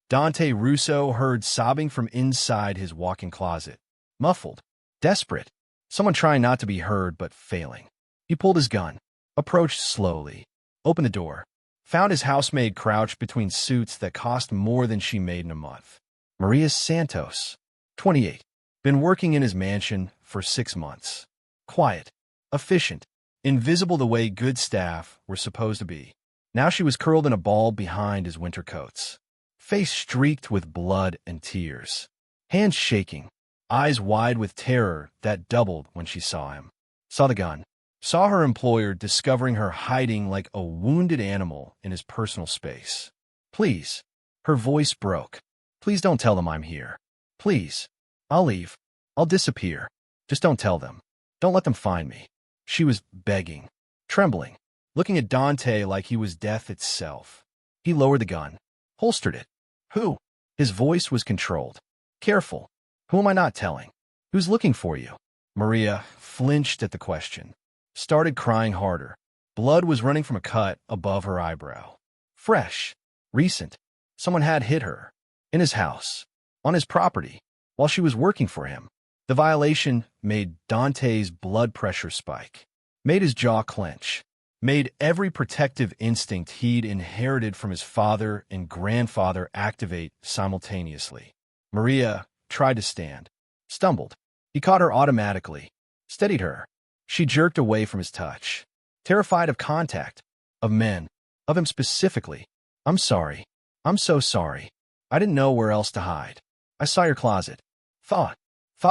Dante Russo heard sobbing from inside his walk-in closet. Muffled. Desperate. Someone trying not to be heard but failing. He pulled his gun, approached slowly, opened the door, found his housemaid crouched between suits that cost more than she made in a month. Maria Santos, 28, been working in his mansion for 6 months. Quiet, efficient, invisible the way good staff were supposed to be. Now she was curled in a ball behind his winter coats. Face streaked with blood and tears. Hands shaking, eyes wide with terror that doubled when she saw him. Saw the gun. Saw her employer discovering her hiding like a wounded animal in his personal space. Please. Her voice broke. Please don't tell them I'm here. Please. I'll leave. I'll disappear. Just don't tell them. Don't let them find me. She was begging, trembling, looking at Dante like he was death itself. He lowered the gun, holstered it. Who? His voice was controlled. Careful. Who am I not telling? Who's looking for you? Maria flinched at the question. Started crying harder. Blood was running from a cut above her eyebrow. Fresh. Recent. Someone had hit her. In his house. On his property. While she was working for him. The violation made Dante's blood pressure spike. Made his jaw clench. Made every protective instinct he'd inherited from his father and grandfather activate simultaneously. Maria tried to stand. Stumbled. He caught her automatically. Steadied her. She jerked away from his touch. Terrified of contact. Of men. Of him specifically. I'm sorry. I'm so sorry. I didn't know where else to hide. I saw your closet. Thought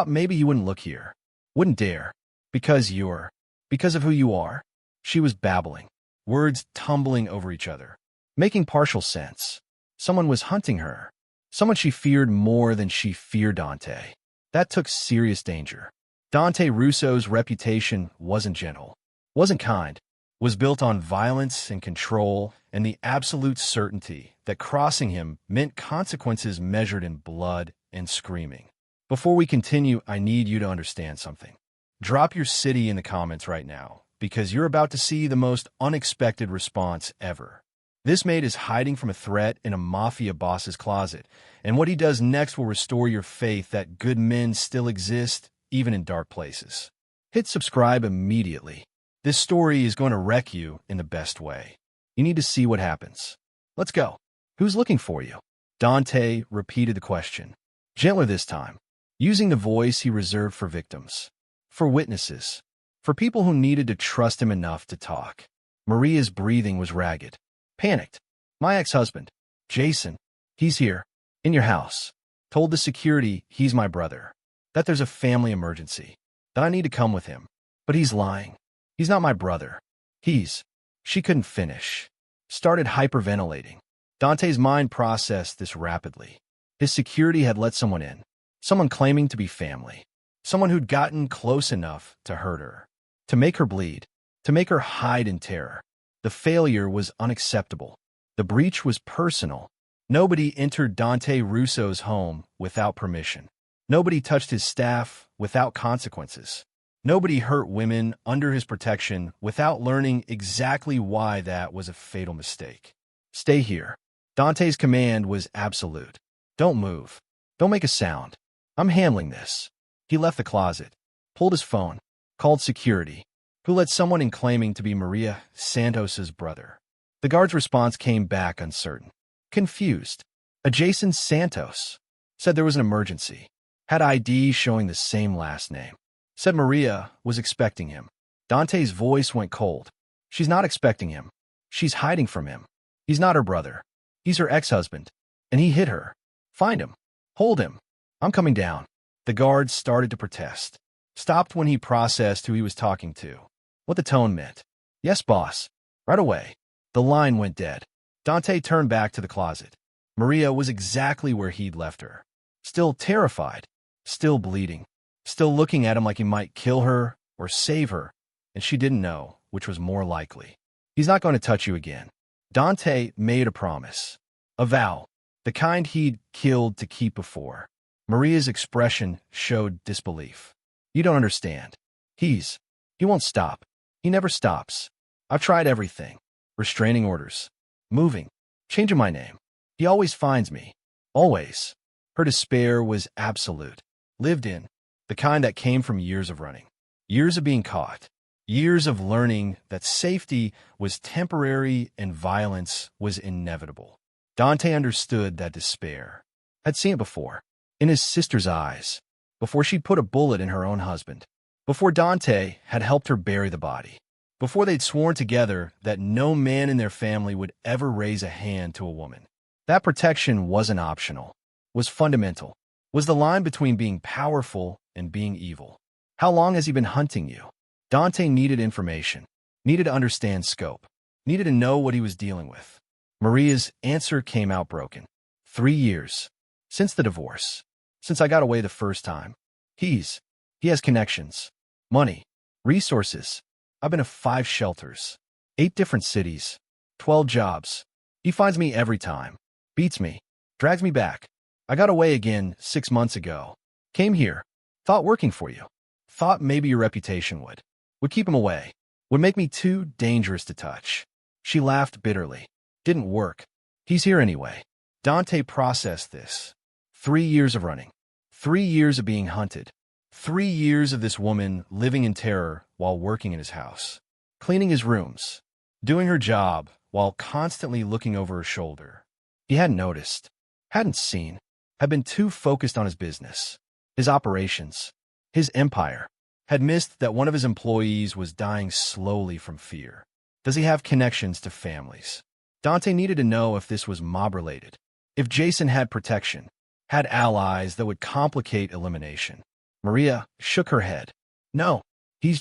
maybe you wouldn't look here. Wouldn't dare. Because of who you are. She was babbling. Words tumbling over each other. Making partial sense. Someone was hunting her. Someone she feared more than she feared Dante. That took serious danger. Dante Russo's reputation wasn't gentle. Wasn't kind. Was built on violence and control and the absolute certainty that crossing him meant consequences measured in blood and screaming. Before we continue, I need you to understand something. Drop your city in the comments right now, because you're about to see the most unexpected response ever. This maid is hiding from a threat in a Mafia boss's closet, and what he does next will restore your faith that good men still exist, even in dark places. Hit subscribe immediately. This story is going to wreck you in the best way. You need to see what happens. Let's go. Who's looking for you? Dante repeated the question, gentler this time, using the voice he reserved for victims, for witnesses, for people who needed to trust him enough to talk. Maria's breathing was ragged, panicked. My ex-husband, Jason, he's here, in your house. Told the security he's my brother, that there's a family emergency, that I need to come with him. But he's lying. He's not my brother. She couldn't finish. Started hyperventilating. Dante's mind processed this rapidly. His security had let someone in. Someone claiming to be family. Someone who'd gotten close enough to hurt her. To make her bleed. To make her hide in terror. The failure was unacceptable. The breach was personal. Nobody entered Dante Russo's home without permission. Nobody touched his staff without consequences. Nobody hurt women under his protection without learning exactly why that was a fatal mistake. Stay here. Dante's command was absolute. Don't move. Don't make a sound. I'm handling this. He left the closet, pulled his phone, called security, who let someone in claiming to be Maria Santos's brother. The guard's response came back uncertain. Confused. A Jason Santos. Said there was an emergency. Had ID showing the same last name. Said Maria was expecting him. Dante's voice went cold. She's not expecting him. She's hiding from him. He's not her brother. He's her ex-husband. And he hit her. Find him. Hold him. I'm coming down. The guard started to protest. Stopped when he processed who he was talking to. What the tone meant. Yes, boss. Right away. The line went dead. Dante turned back to the closet. Maria was exactly where he'd left her. Still terrified. Still bleeding. Still looking at him like he might kill her or save her, and she didn't know which was more likely. He's not going to touch you again. Dante made a promise. A vow. The kind he'd killed to keep before. Maria's expression showed disbelief. You don't understand. He won't stop. He never stops. I've tried everything. Restraining orders. Moving. Changing my name. He always finds me. Always. Her despair was absolute. Lived in. The kind that came from years of running. Years of being caught. Years of learning that safety was temporary and violence was inevitable. Dante understood that despair. Had seen it before. In his sister's eyes. Before she'd put a bullet in her own husband. Before Dante had helped her bury the body. Before they'd sworn together that no man in their family would ever raise a hand to a woman. That protection wasn't optional. Was fundamental. Was the line between being powerful and being evil. How long has he been hunting you? Dante needed information. Needed to understand scope. Needed to know what he was dealing with. Maria's answer came out broken. 3 years. Since the divorce. Since I got away the first time. He has connections. Money. Resources. I've been to 5 shelters. 8 different cities. 12 jobs. He finds me every time. Beats me. Drags me back. I got away again 6 months ago. Came here. Thought working for you. Thought maybe your reputation would keep him away. Would make me too dangerous to touch. She laughed bitterly. Didn't work. He's here anyway. Dante processed this. 3 years of running. 3 years of being hunted. 3 years of this woman living in terror while working in his house. Cleaning his rooms. Doing her job while constantly looking over her shoulder. He hadn't noticed. Hadn't seen. Had been too focused on his business. His operations. His empire. Had missed that one of his employees was dying slowly from fear. Does he have connections to families? Dante needed to know if this was mob-related. If Jason had protection. Had allies that would complicate elimination. Maria shook her head. No, he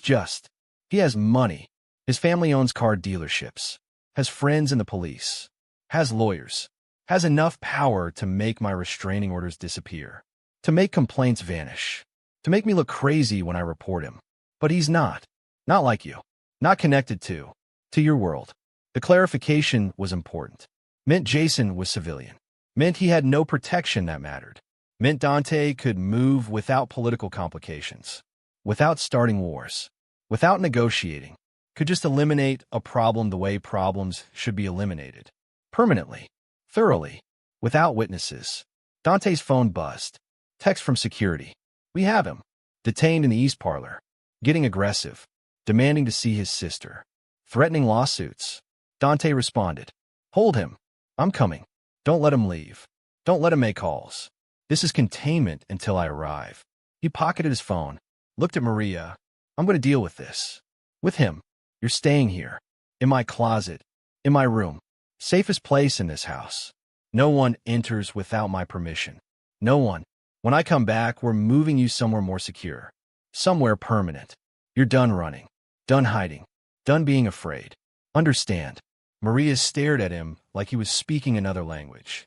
has money. His family owns car dealerships. Has friends in the police. Has lawyers. Has enough power to make my restraining orders disappear. To make complaints vanish. To make me look crazy when I report him. But he's not. Not like you. Not connected to your world. The clarification was important. Meant Jason was civilian. Meant he had no protection that mattered. Meant Dante could move without political complications. Without starting wars. Without negotiating. Could just eliminate a problem the way problems should be eliminated. Permanently. Thoroughly. Without witnesses. Dante's phone buzzed. Text from security. We have him. Detained in the East Parlor. Getting aggressive. Demanding to see his sister. Threatening lawsuits. Dante responded. Hold him. I'm coming. Don't let him leave. Don't let him make calls. This is containment until I arrive. He pocketed his phone. Looked at Maria. I'm going to deal with this. With him. You're staying here. In my closet. In my room. Safest place in this house. No one enters without my permission. No one. When I come back, we're moving you somewhere more secure. Somewhere permanent. You're done running. Done hiding. Done being afraid. Understand. Maria stared at him like he was speaking another language.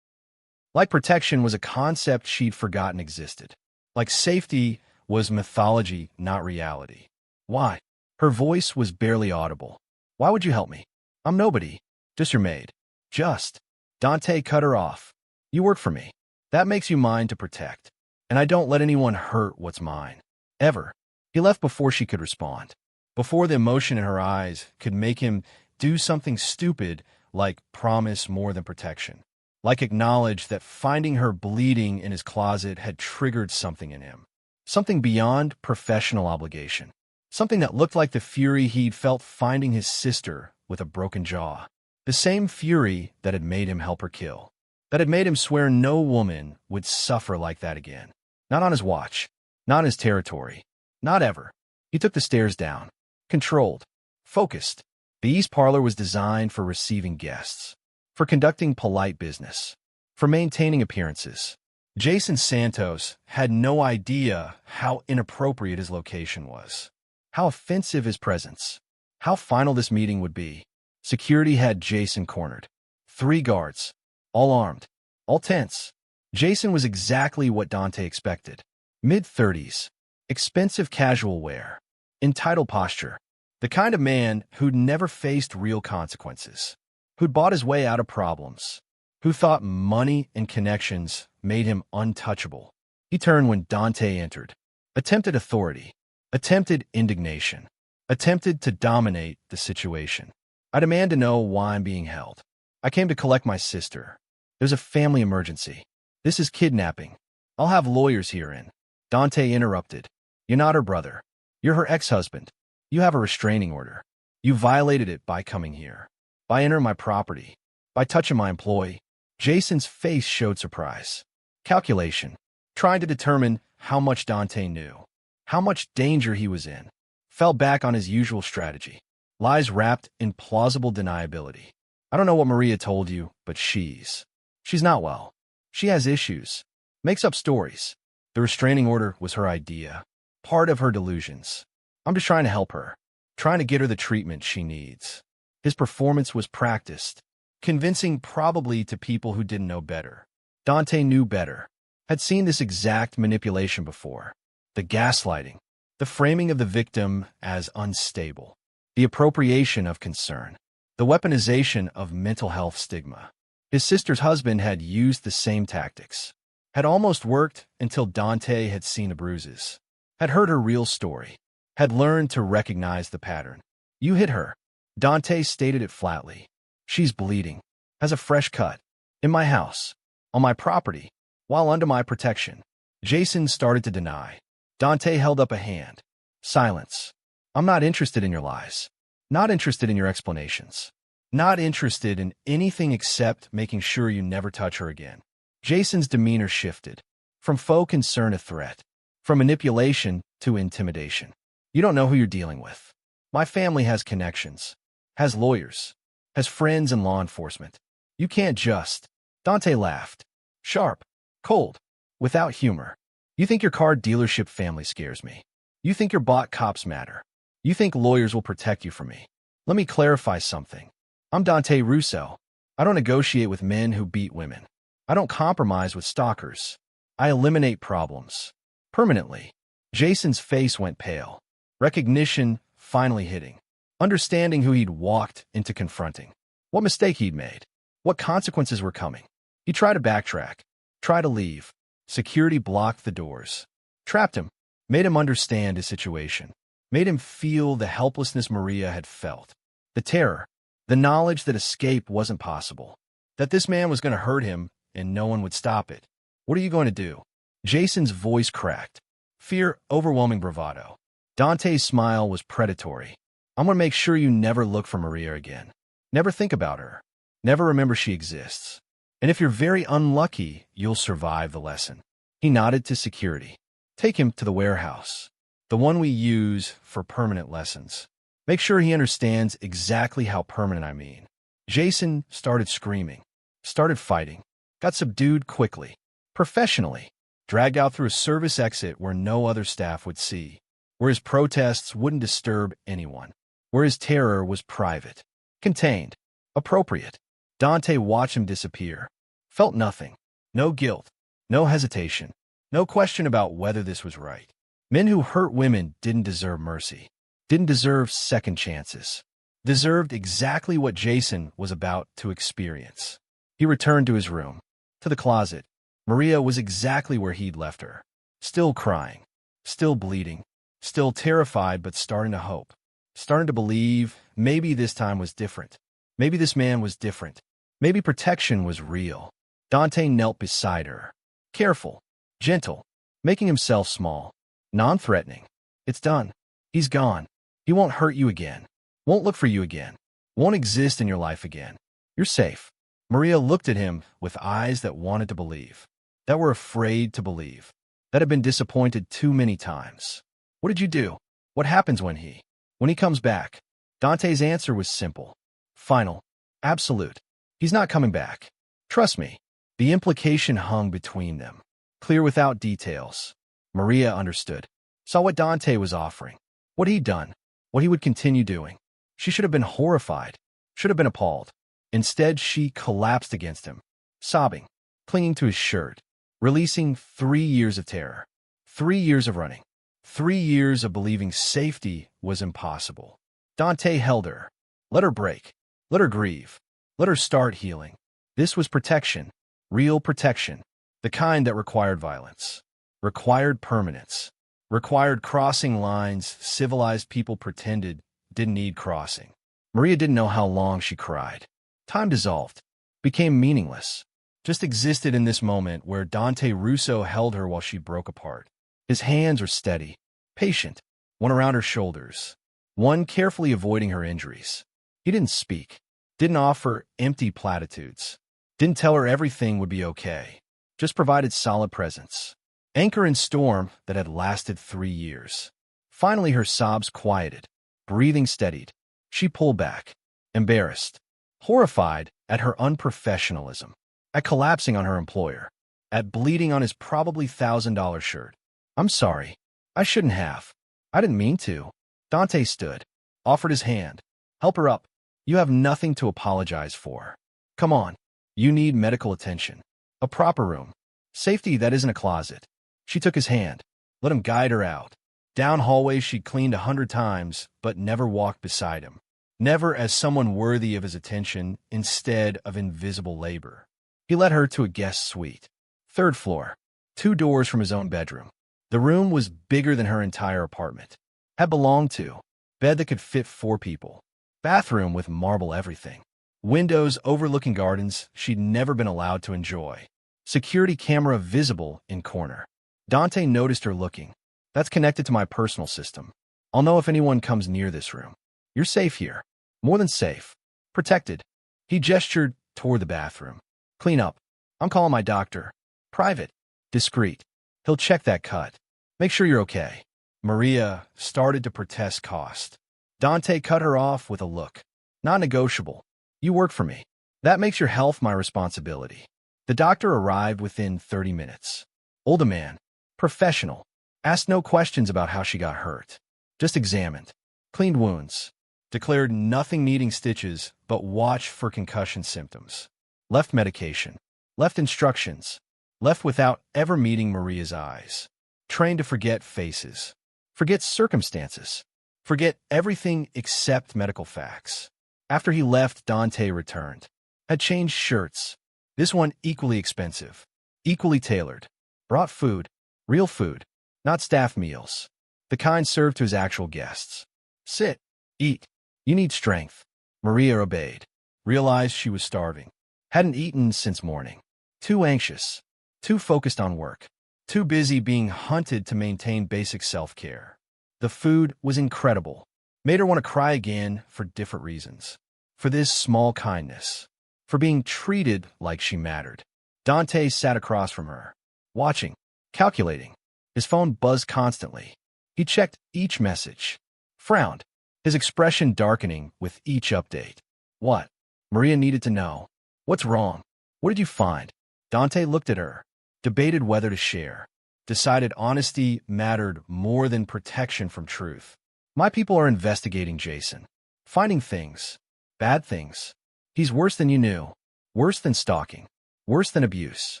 Like protection was a concept she'd forgotten existed. Like safety was mythology, not reality. Why? Her voice was barely audible. Why would you help me? I'm nobody. Just your maid. Just. Dante cut her off. You work for me. That makes you mine to protect. And I don't let anyone hurt what's mine. Ever. He left before she could respond. Before the emotion in her eyes could make him do something stupid like promise more than protection. Like acknowledge that finding her bleeding in his closet had triggered something in him. Something beyond professional obligation. Something that looked like the fury he'd felt finding his sister with a broken jaw. The same fury that had made him help her kill. That had made him swear no woman would suffer like that again. Not on his watch. Not in his territory. Not ever. He took the stairs down. Controlled. Focused. The East Parlor was designed for receiving guests. For conducting polite business. For maintaining appearances. Jason Santos had no idea how inappropriate his location was. How offensive his presence. How final this meeting would be. Security had Jason cornered. 3 guards. All armed. All tense. Jason was exactly what Dante expected. Mid-30s. Expensive casual wear. Entitled posture. The kind of man who'd never faced real consequences. Who'd bought his way out of problems. Who thought money and connections made him untouchable. He turned when Dante entered. Attempted authority. Attempted indignation. Attempted to dominate the situation. I demand to know why I'm being held. I came to collect my sister. There's a family emergency. This is kidnapping. I'll have lawyers herein. Dante interrupted. You're not her brother. You're her ex-husband. You have a restraining order. You violated it by coming here, by entering my property, by touching my employee. Jason's face showed surprise. Calculation. Trying to determine how much Dante knew, how much danger he was in. Fell back on his usual strategy. Lies wrapped in plausible deniability. I don't know what Maria told you, but she's not well. She has issues. Makes up stories. The restraining order was her idea. Part of her delusions. I'm just trying to help her. Trying to get her the treatment she needs. His performance was practiced. Convincing probably to people who didn't know better. Dante knew better. Had seen this exact manipulation before. The gaslighting. The framing of the victim as unstable. The appropriation of concern. The weaponization of mental health stigma. His sister's husband had used the same tactics. Had almost worked until Dante had seen the bruises. Had heard her real story. Had learned to recognize the pattern. You hit her. Dante stated it flatly. She's bleeding. Has a fresh cut. In my house. On my property. While under my protection. Jason started to deny. Dante held up a hand. Silence. I'm not interested in your lies. Not interested in your explanations. Not interested in anything except making sure you never touch her again. Jason's demeanor shifted. From faux concern to threat. From manipulation to intimidation. You don't know who you're dealing with. My family has connections. Has lawyers. Has friends in law enforcement. You can't just. Dante laughed. Sharp. Cold. Without humor. You think your car dealership family scares me. You think your bought cops matter. You think lawyers will protect you from me. Let me clarify something. I'm Dante Russo. I don't negotiate with men who beat women. I don't compromise with stalkers. I eliminate problems. Permanently. Jason's face went pale. Recognition finally hitting. Understanding who he'd walked into confronting. What mistake he'd made. What consequences were coming. He tried to backtrack. Tried to leave. Security blocked the doors. Trapped him. Made him understand his situation. Made him feel the helplessness Maria had felt. The terror. The knowledge that escape wasn't possible. That this man was going to hurt him and no one would stop it. What are you going to do? Jason's voice cracked. Fear overwhelming bravado. Dante's smile was predatory. I'm going to make sure you never look for Maria again. Never think about her. Never remember she exists. And if you're very unlucky, you'll survive the lesson. He nodded to security. Take him to the warehouse. The one we use for permanent lessons. Make sure he understands exactly how permanent I mean. Jason started screaming. Started fighting. Got subdued quickly. Professionally. Dragged out through a service exit where no other staff would see. Where his protests wouldn't disturb anyone. Where his terror was private. Contained. Appropriate. Dante watched him disappear. Felt nothing. No guilt. No hesitation. No question about whether this was right. Men who hurt women didn't deserve mercy. Didn't deserve second chances. Deserved exactly what Jason was about to experience. He returned to his room. To the closet. Maria was exactly where he'd left her. Still crying. Still bleeding. Still terrified but starting to hope. Starting to believe maybe this time was different. Maybe this man was different. Maybe protection was real. Dante knelt beside her. Careful. Gentle. Making himself small. Non-threatening. It's done. He's gone. He won't hurt you again. Won't look for you again. Won't exist in your life again. You're safe. Maria looked at him with eyes that wanted to believe. That were afraid to believe. That had been disappointed too many times. What did you do? What happens when he comes back? Dante's answer was simple. Final. Absolute. He's not coming back. Trust me. The implication hung between them. Clear without details. Maria understood. Saw what Dante was offering. What he'd done. What he would continue doing. She should have been horrified. Should have been appalled. Instead, she collapsed against him. Sobbing. Clinging to his shirt. Releasing 3 years of terror. 3 years of running. 3 years of believing safety was impossible. Dante held her. Let her break. Let her grieve. Let her start healing. This was protection. Real protection. The kind that required violence. Required permanence. Required crossing lines civilized people pretended didn't need crossing. Maria didn't know how long she cried. Time dissolved, became meaningless, just existed in this moment where Dante Russo held her while she broke apart. His hands were steady, patient, one around her shoulders, one carefully avoiding her injuries. He didn't speak, didn't offer empty platitudes, didn't tell her everything would be okay, just provided solid presence. Anchor in storm that had lasted 3 years. Finally her sobs quieted, breathing steadied. She pulled back, embarrassed, horrified at her unprofessionalism, at collapsing on her employer, at bleeding on his probably $1,000 shirt. "I'm sorry. I shouldn't have. I didn't mean to." Dante stood, offered his hand. "Help her up. You have nothing to apologize for. Come on. You need medical attention. A proper room. Safety that isn't a closet." She took his hand, let him guide her out. Down hallways she'd cleaned 100 times, but never walked beside him. Never as someone worthy of his attention instead of invisible labor. He led her to a guest suite. 3rd floor, 2 doors from his own bedroom. The room was bigger than her entire apartment. Had belonged to. Bed that could fit 4 people. Bathroom with marble everything. Windows overlooking gardens she'd never been allowed to enjoy. Security camera visible in corner. Dante noticed her looking. "That's connected to my personal system. I'll know if anyone comes near this room. You're safe here. More than safe. Protected." He gestured toward the bathroom. "Clean up. I'm calling my doctor. Private. Discreet. He'll check that cut. Make sure you're okay." Maria started to protest cost. Dante cut her off with a look. "Not negotiable. You work for me. That makes your health my responsibility." The doctor arrived within 30 minutes. Older man. Professional. Asked no questions about how she got hurt. Just examined. Cleaned wounds. Declared nothing needing stitches, but watched for concussion symptoms. Left medication. Left instructions. Left without ever meeting Maria's eyes. Trained to forget faces. Forget circumstances. Forget everything except medical facts. After he left, Dante returned. Had changed shirts. This one equally expensive. Equally tailored. Brought food. Real food. Not staff meals. The kind served to his actual guests. "Sit. Eat. You need strength." Maria obeyed. Realized she was starving. Hadn't eaten since morning. Too anxious. Too focused on work. Too busy being hunted to maintain basic self-care. The food was incredible. Made her want to cry again for different reasons. For this small kindness. For being treated like she mattered. Dante sat across from her. Watching. Calculating. His phone buzzed constantly. He checked each message. Frowned. His expression darkening with each update. What? Maria needed to know. What's wrong? What did you find? Dante looked at her. Debated whether to share. Decided honesty mattered more than protection from truth. "My people are investigating Jason. Finding things. Bad things. He's worse than you knew. Worse than stalking. Worse than abuse."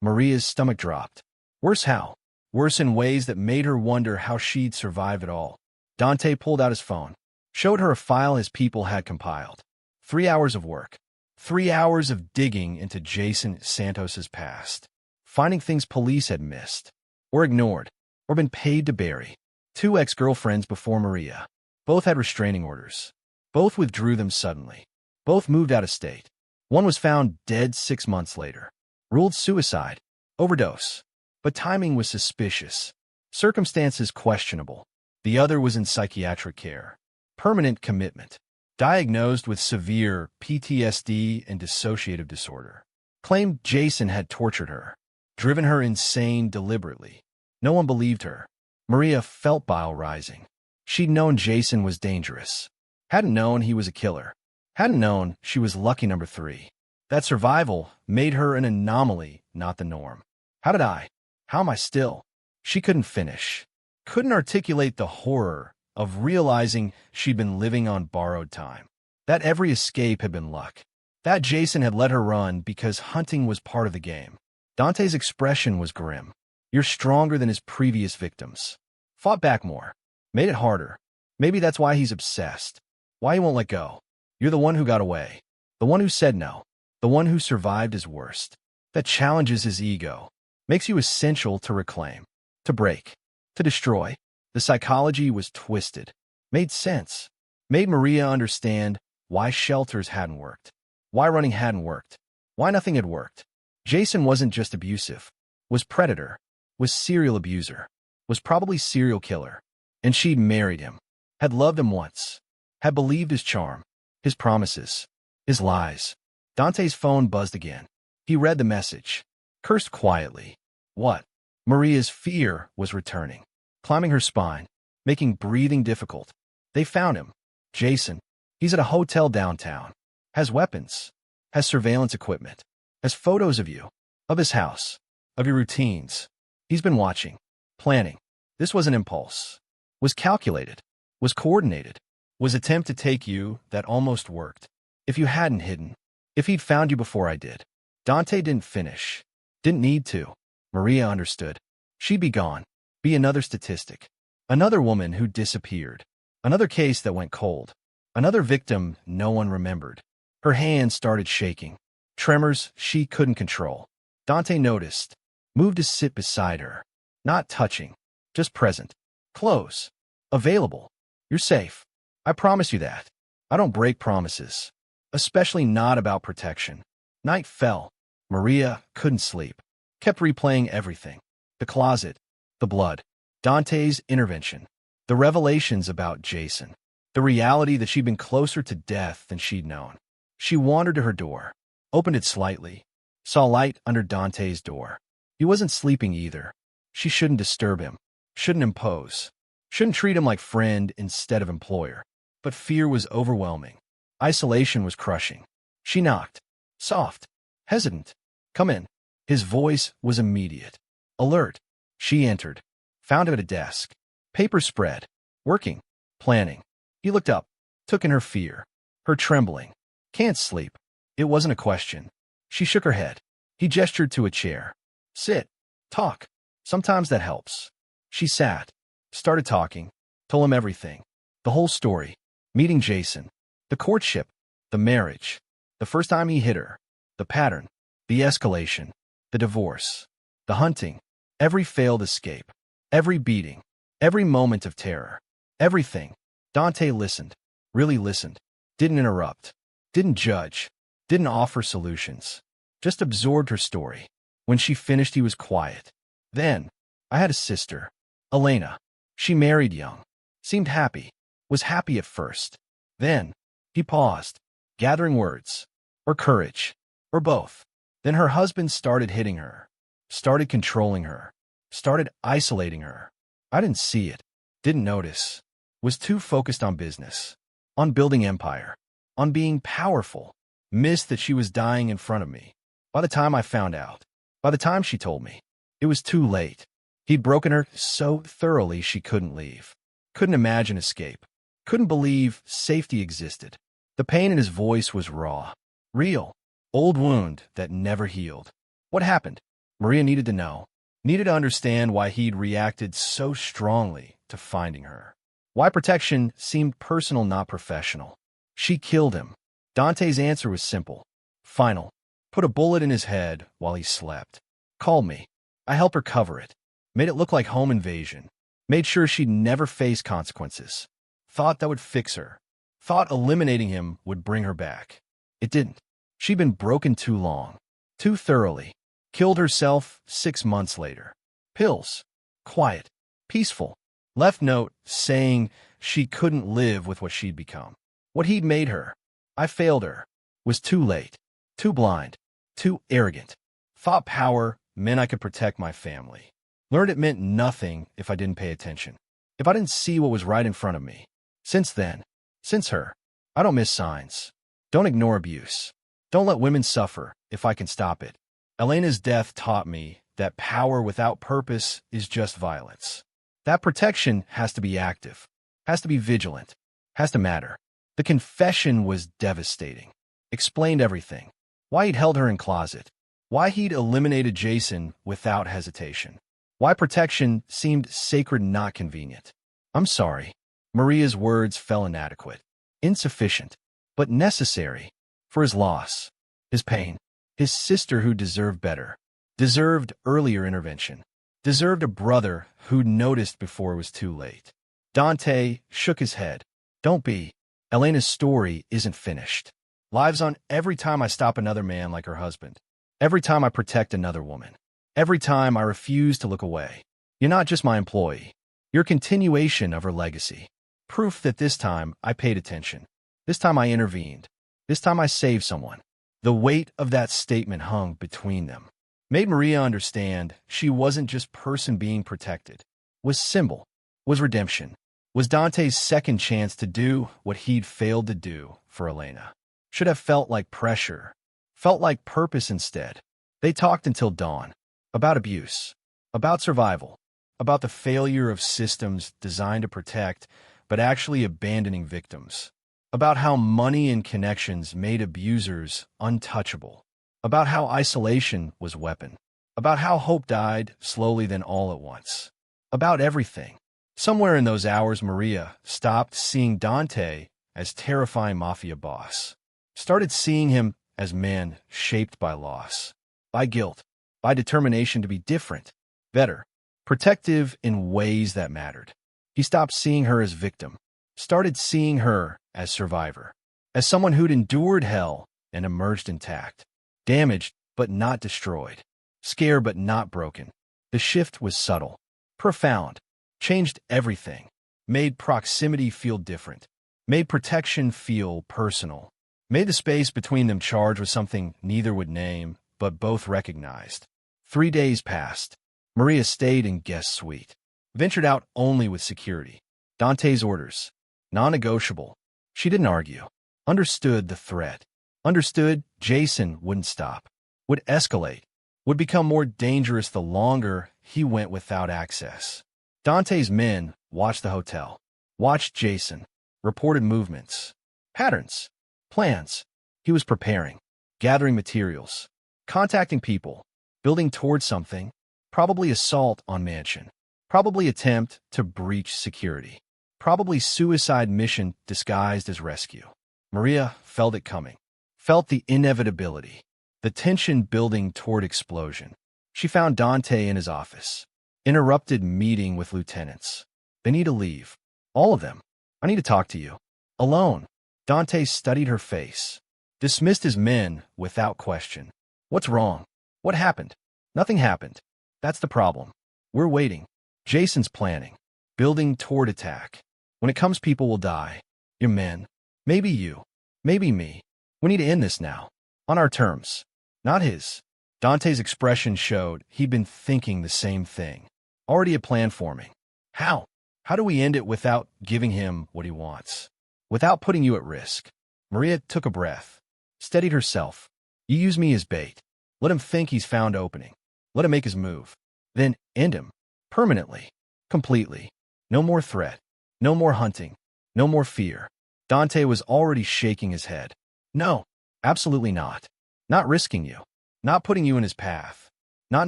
Maria's stomach dropped. Worse how? Worse in ways that made her wonder how she'd survive it all. Dante pulled out his phone. Showed her a file his people had compiled. 3 hours of work. 3 hours of digging into Jason Santos's past. Finding things police had missed. Or ignored. Or been paid to bury. 2 ex-girlfriends before Maria. Both had restraining orders. Both withdrew them suddenly. Both moved out of state. One was found dead 6 months later. Ruled suicide. Overdose. But timing was suspicious. Circumstances questionable. The other was in psychiatric care. Permanent commitment. Diagnosed with severe PTSD and dissociative disorder. Claimed Jason had tortured her. Driven her insane deliberately. No one believed her. Maria felt bile rising. She'd known Jason was dangerous. Hadn't known he was a killer. Hadn't known she was lucky number 3. That survival made her an anomaly, not the norm. How am I still? She couldn't finish. Couldn't articulate the horror of realizing she'd been living on borrowed time. That every escape had been luck. That Jason had let her run because hunting was part of the game. Dante's expression was grim. You're stronger than his previous victims. Fought back more. Made it harder. Maybe that's why he's obsessed. Why he won't let go. You're the one who got away. The one who said no. The one who survived his worst. That challenges his ego. Makes you essential to reclaim. To break. To destroy. The psychology was twisted. Made sense. Made Maria understand Why shelters hadn't worked. Why running hadn't worked. Why nothing had worked. Jason wasn't just abusive. Was predator. Was serial abuser. Was probably serial killer. And she'd married him. Had loved him once. Had believed his charm. His promises. His lies. Dante's phone buzzed again. He read the message. Cursed quietly. What? Maria's fear was returning. Climbing her spine. Making breathing difficult. They found him. Jason. He's at a hotel downtown. Has weapons. Has surveillance equipment. Has photos of you. Of his house. Of your routines. He's been watching. Planning. This was an impulse. Was calculated. Was coordinated. Was attempt to take you that almost worked. If you hadn't hidden. If he'd found you before I did. Dante didn't finish. Didn't need to. Maria understood. She'd be gone. Be another statistic. Another woman who disappeared. Another case that went cold. Another victim no one remembered. Her hands started shaking. Tremors she couldn't control. Dante noticed. Moved to sit beside her. Not touching. Just present. Close. Available. You're safe. I promise you that. I don't break promises. Especially not about protection. Night fell. Maria couldn't sleep. Kept replaying everything. The closet. The blood. Dante's intervention. The revelations about Jason. The reality that she'd been closer to death than she'd known. She wandered to her door. Opened it slightly. Saw light under Dante's door. He wasn't sleeping either. She shouldn't disturb him. Shouldn't impose. Shouldn't treat him like friend instead of employer. But fear was overwhelming. Isolation was crushing. She knocked. Soft. Hesitant. Come in. His voice was immediate. Alert. She entered. Found him at a desk. Paper spread. Working. Planning. He looked up. Took in her fear. Her trembling. Can't sleep. It wasn't a question. She shook her head. He gestured to a chair. Sit. Talk. Sometimes that helps. She sat. Started talking. Told him everything. The whole story. Meeting Jason. The courtship. The marriage. The first time he hit her. The pattern. The escalation. The divorce. The hunting. Every failed escape. Every beating. Every moment of terror. Everything. Dante listened. Really listened. Didn't interrupt. Didn't judge. Didn't offer solutions. Just absorbed her story. When she finished, he was quiet. Then, I had a sister. Elena. She married young. Seemed happy. Was happy at first. Then, he paused. Gathering words. Or courage. Or both. Then her husband started hitting her. Started controlling her. Started isolating her. I didn't see it. Didn't notice. Was too focused on business. On building empire. On being powerful. Missed that she was dying in front of me. By the time I found out. By the time she told me. It was too late. He'd broken her so thoroughly she couldn't leave. Couldn't imagine escape. Couldn't believe safety existed. The pain in his voice was raw. Real. Old wound that never healed. What happened? Maria needed to know. Needed to understand why he'd reacted so strongly to finding her. Why protection seemed personal, not professional. She killed him. Dante's answer was simple. Final. Put a bullet in his head while he slept. Called me. I helped her cover it. Made it look like home invasion. Made sure she'd never face consequences. Thought that would fix her. Thought eliminating him would bring her back. It didn't. She'd been broken too long. Too thoroughly. Killed herself 6 months later. Pills. Quiet. Peaceful. Left note saying she couldn't live with what she'd become. What he'd made her. I failed her. Was too late. Too blind. Too arrogant. Thought power meant I could protect my family. Learned it meant nothing if I didn't pay attention. If I didn't see what was right in front of me. Since then. Since her. I don't miss signs. Don't ignore abuse. Don't let women suffer if I can stop it. Elena's death taught me that power without purpose is just violence. That protection has to be active. Has to be vigilant. Has to matter. The confession was devastating. Explained everything. Why he'd held her in closet. Why he'd eliminated Jason without hesitation. Why protection seemed sacred, not convenient. I'm sorry. Maria's words fell inadequate. Insufficient. But necessary. For his loss. His pain. His sister who deserved better. Deserved earlier intervention. Deserved a brother who'd noticed before it was too late. Dante shook his head. Don't be. Elena's story isn't finished. Lives on every time I stop another man like her husband. Every time I protect another woman. Every time I refuse to look away. You're not just my employee. You're a continuation of her legacy. Proof that this time I paid attention. This time I intervened. This time I saved someone. The weight of that statement hung between them. Made Maria understand she wasn't just person being protected. Was symbol. Was redemption. Was Dante's second chance to do what he'd failed to do for Elena. Should have felt like pressure. Felt like purpose instead. They talked until dawn. About abuse. About survival. About the failure of systems designed to protect, but actually abandoning victims. About how money and connections made abusers untouchable. About how isolation was weapon. About how hope died slowly then all at once. About everything. Somewhere in those hours, Maria stopped seeing Dante as terrifying mafia boss. Started seeing him as man shaped by loss, by guilt, by determination to be different, better, protective in ways that mattered. He stopped seeing her as victim, started seeing her as survivor, as someone who'd endured hell and emerged intact, damaged but not destroyed, scared but not broken. The shift was subtle, profound, changed everything, made proximity feel different, made protection feel personal, made the space between them charged with something neither would name, but both recognized. 3 days passed. Maria stayed in guest suite, ventured out only with security. Dante's orders, non-negotiable. She didn't argue. Understood the threat. Understood Jason wouldn't stop, would escalate, would become more dangerous the longer he went without access. Dante's men watched the hotel, watched Jason, reported movements, patterns, plans. He was preparing, gathering materials, contacting people, building towards something, probably assault on mansion, probably attempt to breach security, probably suicide mission disguised as rescue. Maria felt it coming, felt the inevitability, the tension building toward explosion. She found Dante in his office, interrupted meeting with lieutenants. They need to leave. All of them. I need to talk to you. Alone. Dante studied her face, dismissed his men without question. What's wrong? What happened? Nothing happened. That's the problem. We're waiting. Jason's planning, building toward attack. When it comes, people will die. Your men. Maybe you. Maybe me. We need to end this now. On our terms. Not his. Dante's expression showed he'd been thinking the same thing. Already a plan forming. How? How do we end it without giving him what he wants? Without putting you at risk? Maria took a breath, steadied herself. You use me as bait. Let him think he's found opening. Let him make his move. Then end him. Permanently. Completely. No more threat. No more hunting. No more fear. Dante was already shaking his head. No. Absolutely not. Not risking you. Not putting you in his path. Not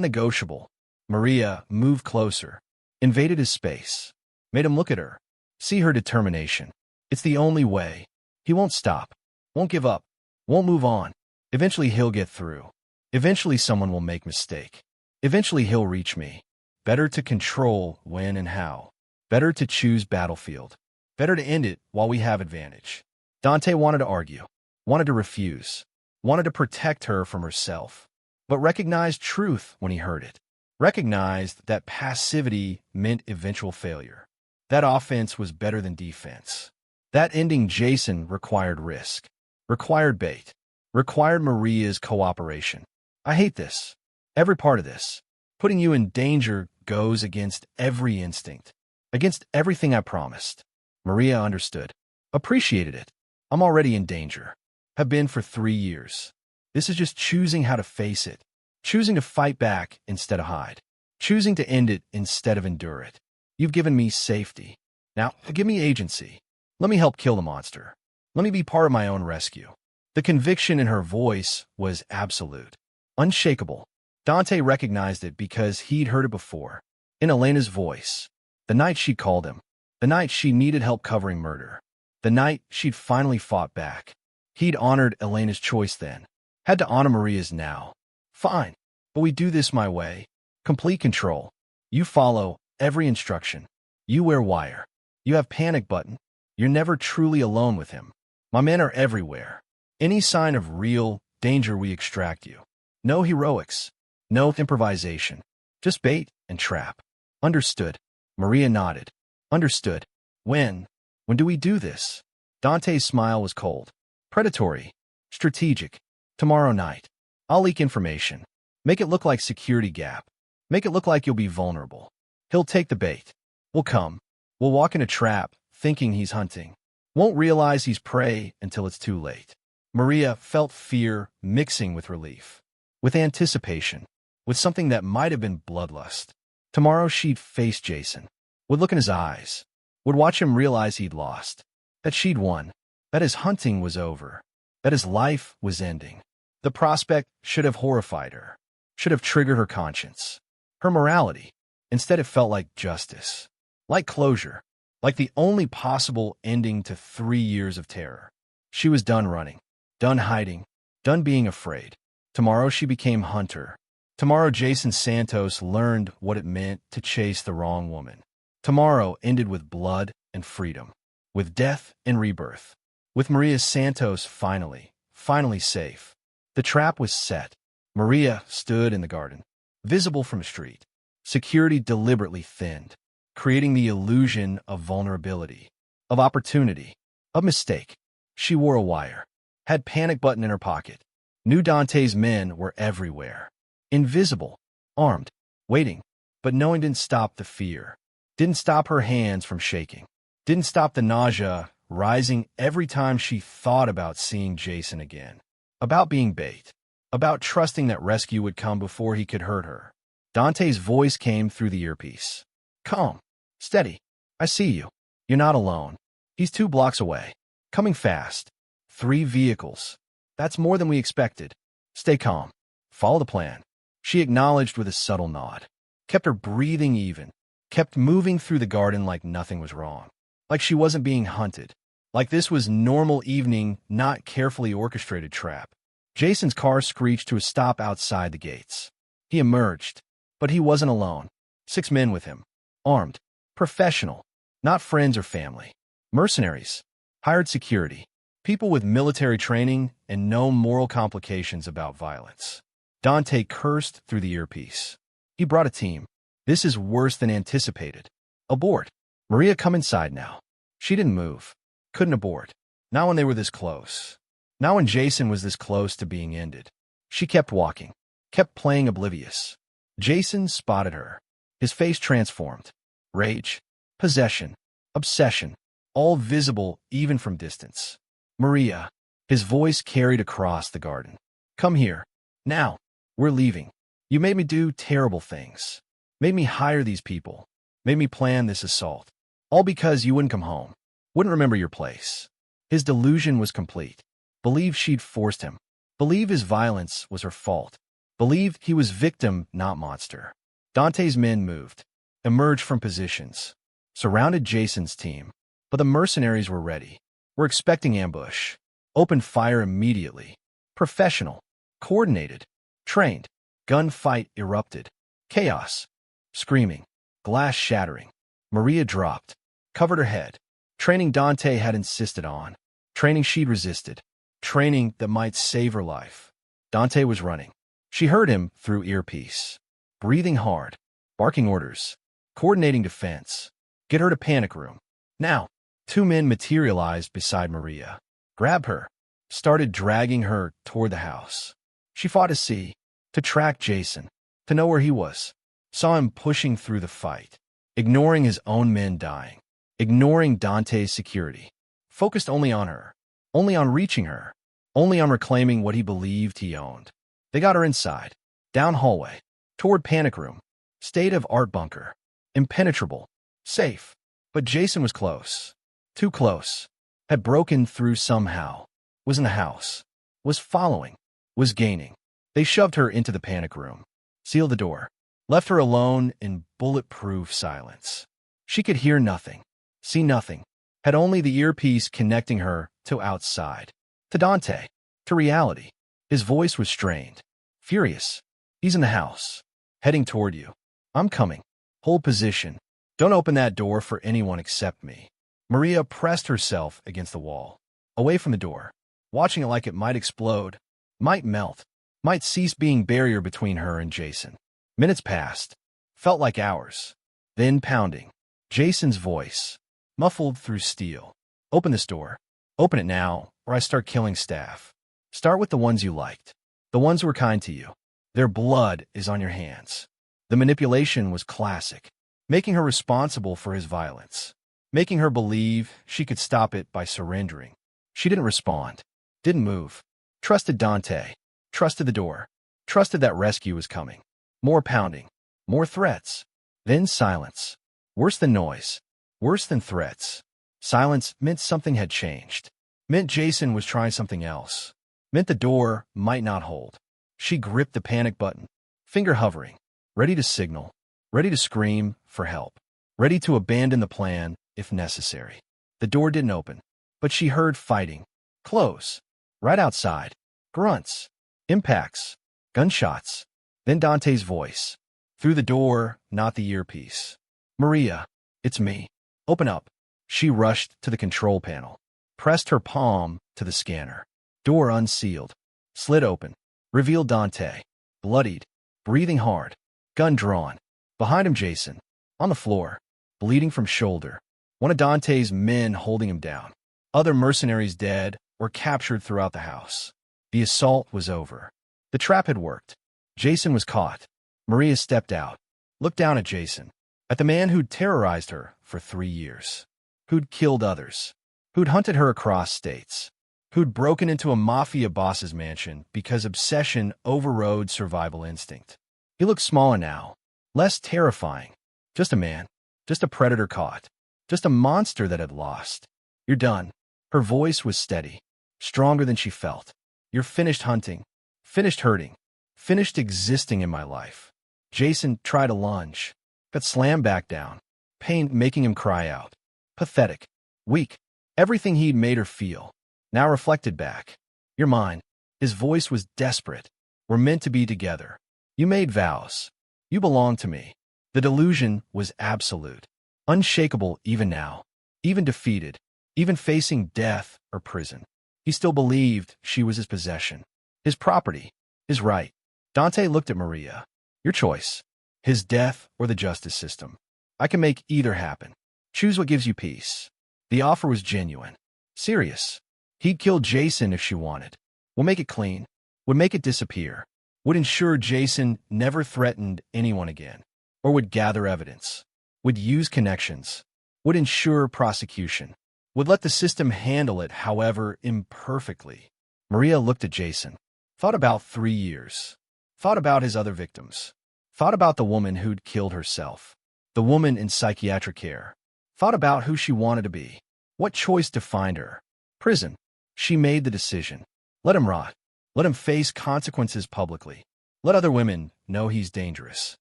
negotiable. Maria moved closer, invaded his space, made him look at her, see her determination. It's the only way. He won't stop, won't give up, won't move on. Eventually he'll get through. Eventually someone will make mistake. Eventually he'll reach me. Better to control when and how. Better to choose battlefield. Better to end it while we have advantage. Dante wanted to argue, wanted to refuse, wanted to protect her from herself, but recognized truth when he heard it. Recognized that passivity meant eventual failure. That offense was better than defense. That ending Jason required risk, required bait, required Maria's cooperation. I hate this. Every part of this. Putting you in danger goes against every instinct, against everything I promised. Maria understood, appreciated it. I'm already in danger. Have been for 3 years. This is just choosing how to face it. Choosing to fight back instead of hide. Choosing to end it instead of endure it. You've given me safety. Now, give me agency. Let me help kill the monster. Let me be part of my own rescue. The conviction in her voice was absolute. Unshakable. Dante recognized it because he'd heard it before. In Elena's voice. The night she called him. The night she needed help covering murder. The night she'd finally fought back. He'd honored Elena's choice then. Had to honor Maria's now. Fine, but we do this my way. Complete control. You follow every instruction. You wear wire. You have panic button. You're never truly alone with him. My men are everywhere. Any sign of real danger we extract you. No heroics. No improvisation. Just bait and trap. Understood. Maria nodded. Understood. When? When do we do this? Dante's smile was cold. Predatory. Strategic. Tomorrow night. I'll leak information. Make it look like security gap. Make it look like you'll be vulnerable. He'll take the bait. We'll come. We'll walk in a trap, thinking he's hunting. Won't realize he's prey until it's too late. Maria felt fear mixing with relief. With anticipation. With something that might have been bloodlust. Tomorrow she'd face Jason. Would look in his eyes. Would watch him realize he'd lost. That she'd won. That his hunting was over. That his life was ending. The prospect should have horrified her. Should have triggered her conscience. Her morality. Instead it felt like justice. Like closure. Like the only possible ending to 3 years of terror. She was done running. Done hiding. Done being afraid. Tomorrow she became hunter. Tomorrow Jason Santos learned what it meant to chase the wrong woman. Tomorrow ended with blood and freedom. With death and rebirth. With Maria Santos finally safe. The trap was set. Maria stood in the garden. Visible from the street. Security deliberately thinned. Creating the illusion of vulnerability. Of opportunity. Of mistake. She wore a wire. Had panic button in her pocket. Knew Dante's men were everywhere. Invisible. Armed. Waiting. But knowing didn't stop the fear. Didn't stop her hands from shaking. Didn't stop the nausea rising every time she thought about seeing Jason again. About being bait. About trusting that rescue would come before he could hurt her. Dante's voice came through the earpiece. Calm. Steady. I see you. You're not alone. He's 2 blocks away. Coming fast. 3 vehicles. That's more than we expected. Stay calm. Follow the plan. She acknowledged with a subtle nod. Kept her breathing even. Kept moving through the garden like nothing was wrong. Like she wasn't being hunted. Like this was normal evening, not carefully orchestrated trap. Jason's car screeched to a stop outside the gates. He emerged. But he wasn't alone. 6 men with him. Armed. Professional. Not friends or family. Mercenaries. Hired security. People with military training and no moral complications about violence. Dante cursed through the earpiece. He brought a team. This is worse than anticipated. Abort. Maria, come inside now. She didn't move. Couldn't abort. Not when they were this close. Not when Jason was this close to being ended. She kept walking. Kept playing oblivious. Jason spotted her. His face transformed. Rage. Possession. Obsession. All visible even from distance. Maria. His voice carried across the garden. Come here. Now. We're leaving. You made me do terrible things. Made me hire these people. Made me plan this assault. All because you wouldn't come home. Wouldn't remember your place. His delusion was complete. Believed she'd forced him. Believed his violence was her fault. Believed he was victim, not monster. Dante's men moved. Emerged from positions. Surrounded Jason's team. But the mercenaries were ready. Were expecting ambush. Opened fire immediately. Professional. Coordinated. Trained. Gunfight erupted. Chaos. Screaming. Glass shattering. Maria dropped. Covered her head. Training Dante had insisted on. Training she'd resisted. Training that might save her life. Dante was running. She heard him through earpiece. Breathing hard. Barking orders. Coordinating defense. Get her to panic room. Now. 2 men materialized beside Maria. Grabbed her. Started dragging her toward the house. She fought to see. To track Jason. To know where he was. Saw him pushing through the fight. Ignoring his own men dying. Ignoring Dante's security. Focused only on her. Only on reaching her. Only on reclaiming what he believed he owned. They got her inside. Down hallway. Toward panic room. State-of-art bunker. Impenetrable. Safe. But Jason was close. Too close. Had broken through somehow. Was in the house. Was following. Was gaining. They shoved her into the panic room. Sealed the door. Left her alone in bulletproof silence. She could hear nothing. See nothing. Had only the earpiece connecting her to outside. To Dante. To reality. His voice was strained. Furious. He's in the house. Heading toward you. I'm coming. Hold position. Don't open that door for anyone except me. Maria pressed herself against the wall. away from the door, watching it like it might explode, might melt, might cease being barrier between her and Jason. Minutes passed, felt like hours. Then pounding. Jason's voice, muffled through steel. Open this door. Open it now, or I start killing staff. Start with the ones you liked. The ones who were kind to you. Their blood is on your hands. The manipulation was classic, making her responsible for his violence, making her believe she could stop it by surrendering. She didn't respond, didn't move, trusted Dante, trusted the door, trusted that rescue was coming. More pounding, more threats, then silence. Worse than noise, worse than threats. Silence meant something had changed, meant Jason was trying something else, meant the door might not hold. She gripped the panic button, finger hovering, ready to signal, ready to scream for help, ready to abandon the plan if necessary. The door didn't open, but she heard fighting. Close. Right outside. Grunts. Impacts. Gunshots. Then Dante's voice. Through the door, not the earpiece. Maria, it's me. Open up. She rushed to the control panel, pressed her palm to the scanner. Door unsealed. Slid open. Revealed Dante. Bloodied. Breathing hard. Gun drawn. Behind him Jason. On the floor. Bleeding from shoulder. One of Dante's men holding him down. Other mercenaries dead or captured throughout the house. The assault was over. The trap had worked. Jason was caught. Maria stepped out. Looked down at Jason. At the man who'd terrorized her for 3 years. Who'd killed others. Who'd hunted her across states. Who'd broken into a Mafia boss's mansion because obsession overrode survival instinct. He looked smaller now. Less terrifying. Just a man. Just a predator caught. Just a monster that had lost. You're done. Her voice was steady. Stronger than she felt. You're finished hunting. Finished hurting. Finished existing in my life. Jason tried a lunge. Got slammed back down. Pain making him cry out. Pathetic. Weak. Everything he'd made her feel. Now reflected back. You're mine. His voice was desperate. We're meant to be together. You made vows. You belong to me. The delusion was absolute. Unshakable even now. Even defeated. Even facing death or prison. He still believed she was his possession. His property. His right. Dante looked at Maria. Your choice. His death or the justice system. I can make either happen. Choose what gives you peace. The offer was genuine. Serious. He'd kill Jason if she wanted. Would make it clean. Would make it disappear. Would ensure Jason never threatened anyone again. Or would gather evidence. Would use connections. Would ensure prosecution. Would let the system handle it, however imperfectly. Maria looked at Jason. Thought about 3 years. Thought about his other victims. Thought about the woman who'd killed herself. The woman in psychiatric care. Thought about who she wanted to be. What choice defined her. Prison. She made the decision. Let him rot. Let him face consequences publicly. Let other women know he's dangerous.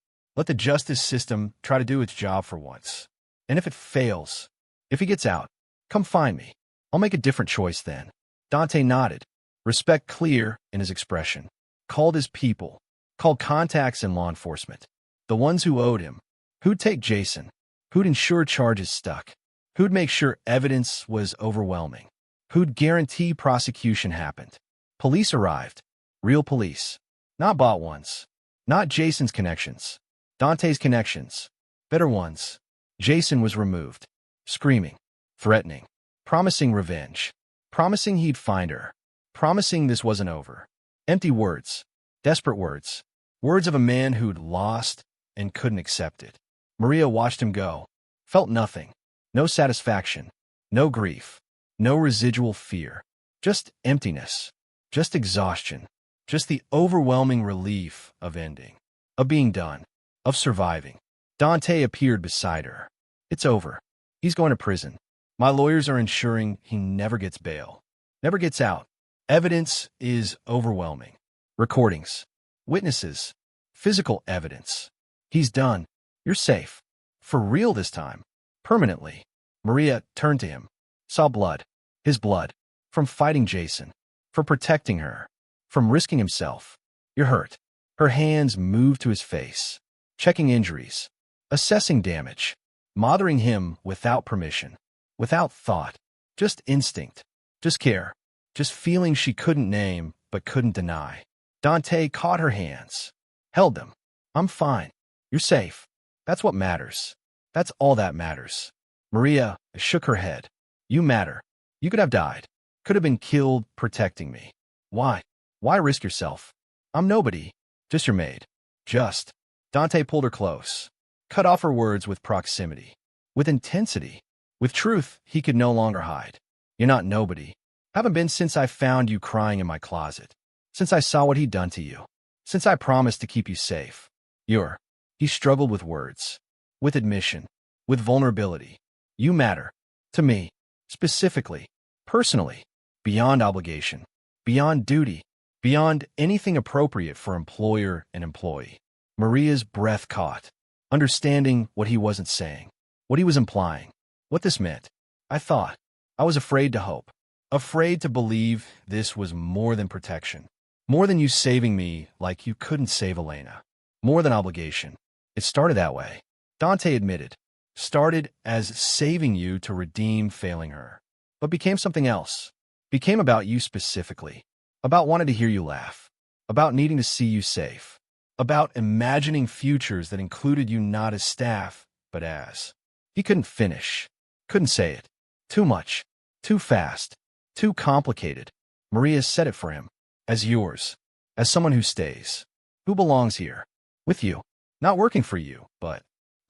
Let the justice system try to do its job for once. And if it fails, if he gets out, come find me. I'll make a different choice then. Dante nodded, respect clear in his expression. Called his people. Called contacts in law enforcement. The ones who owed him. Who'd take Jason. Who'd ensure charges stuck. Who'd make sure evidence was overwhelming. Who'd guarantee prosecution happened. Police arrived. Real police. Not bought ones. Not Jason's connections. Dante's connections. Better ones. Jason was removed. Screaming. Threatening. Promising revenge. Promising he'd find her. Promising this wasn't over. Empty words. Desperate words. Words of a man who'd lost and couldn't accept it. Maria watched him go. Felt nothing. No satisfaction. No grief. No residual fear. Just emptiness. Just exhaustion. Just the overwhelming relief of ending. Of being done. Of surviving. Dante appeared beside her. It's over. He's going to prison. My lawyers are ensuring he never gets bail. Never gets out. Evidence is overwhelming. Recordings. Witnesses. Physical evidence. He's done. You're safe. For real this time. Permanently. Maria turned to him. Saw blood. His blood. From fighting Jason. From protecting her. From risking himself. You're hurt. Her hands moved to his face. Checking injuries. Assessing damage. Mothering him without permission. Without thought. Just instinct. Just care. Just feelings she couldn't name but couldn't deny. Dante caught her hands. Held them. I'm fine. You're safe. That's what matters. That's all that matters. Maria shook her head. You matter. You could have died. Could have been killed protecting me. Why? Why risk yourself? I'm nobody. Just your maid. Just. Dante pulled her close. Cut off her words with proximity. With intensity. With truth he could no longer hide. You're not nobody. Haven't been since I found you crying in my closet. Since I saw what he'd done to you. Since I promised to keep you safe. You're. He struggled with words. With admission. With vulnerability. You matter. To me. Specifically. Personally. Beyond obligation. Beyond duty. Beyond anything appropriate for employer and employee. Maria's breath caught. Understanding what he wasn't saying. What he was implying. What this meant. I thought. I was afraid to hope. Afraid to believe this was more than protection. More than you saving me like you couldn't save Elena. More than obligation. It started that way. Dante admitted. Started as saving you to redeem failing her. But became something else. Became about you specifically. About wanting to hear you laugh. About needing to see you safe. About imagining futures that included you not as staff, but as. He couldn't finish. Couldn't say it. Too much. Too fast. Too complicated. Maria said it for him. As yours. As someone who stays. Who belongs here. With you. Not working for you, but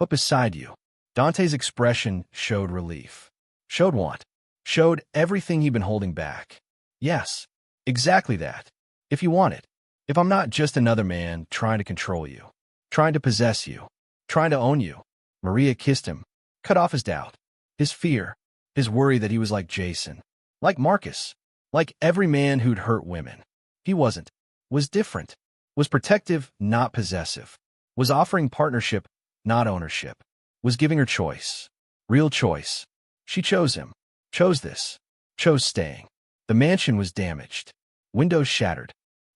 beside you. Dante's expression showed relief. Showed want. Showed everything he'd been holding back. Yes. Exactly that. If you want it. If I'm not just another man trying to control you. Trying to possess you. Trying to own you. Maria kissed him. Cut off his doubt. His fear. His worry that he was like Jason. Like Marcus. Like every man who'd hurt women. He wasn't. Was different. Was protective, not possessive. Was offering partnership, not ownership. Was giving her choice. Real choice. She chose him. Chose this. Chose staying. The mansion was damaged. Windows shattered.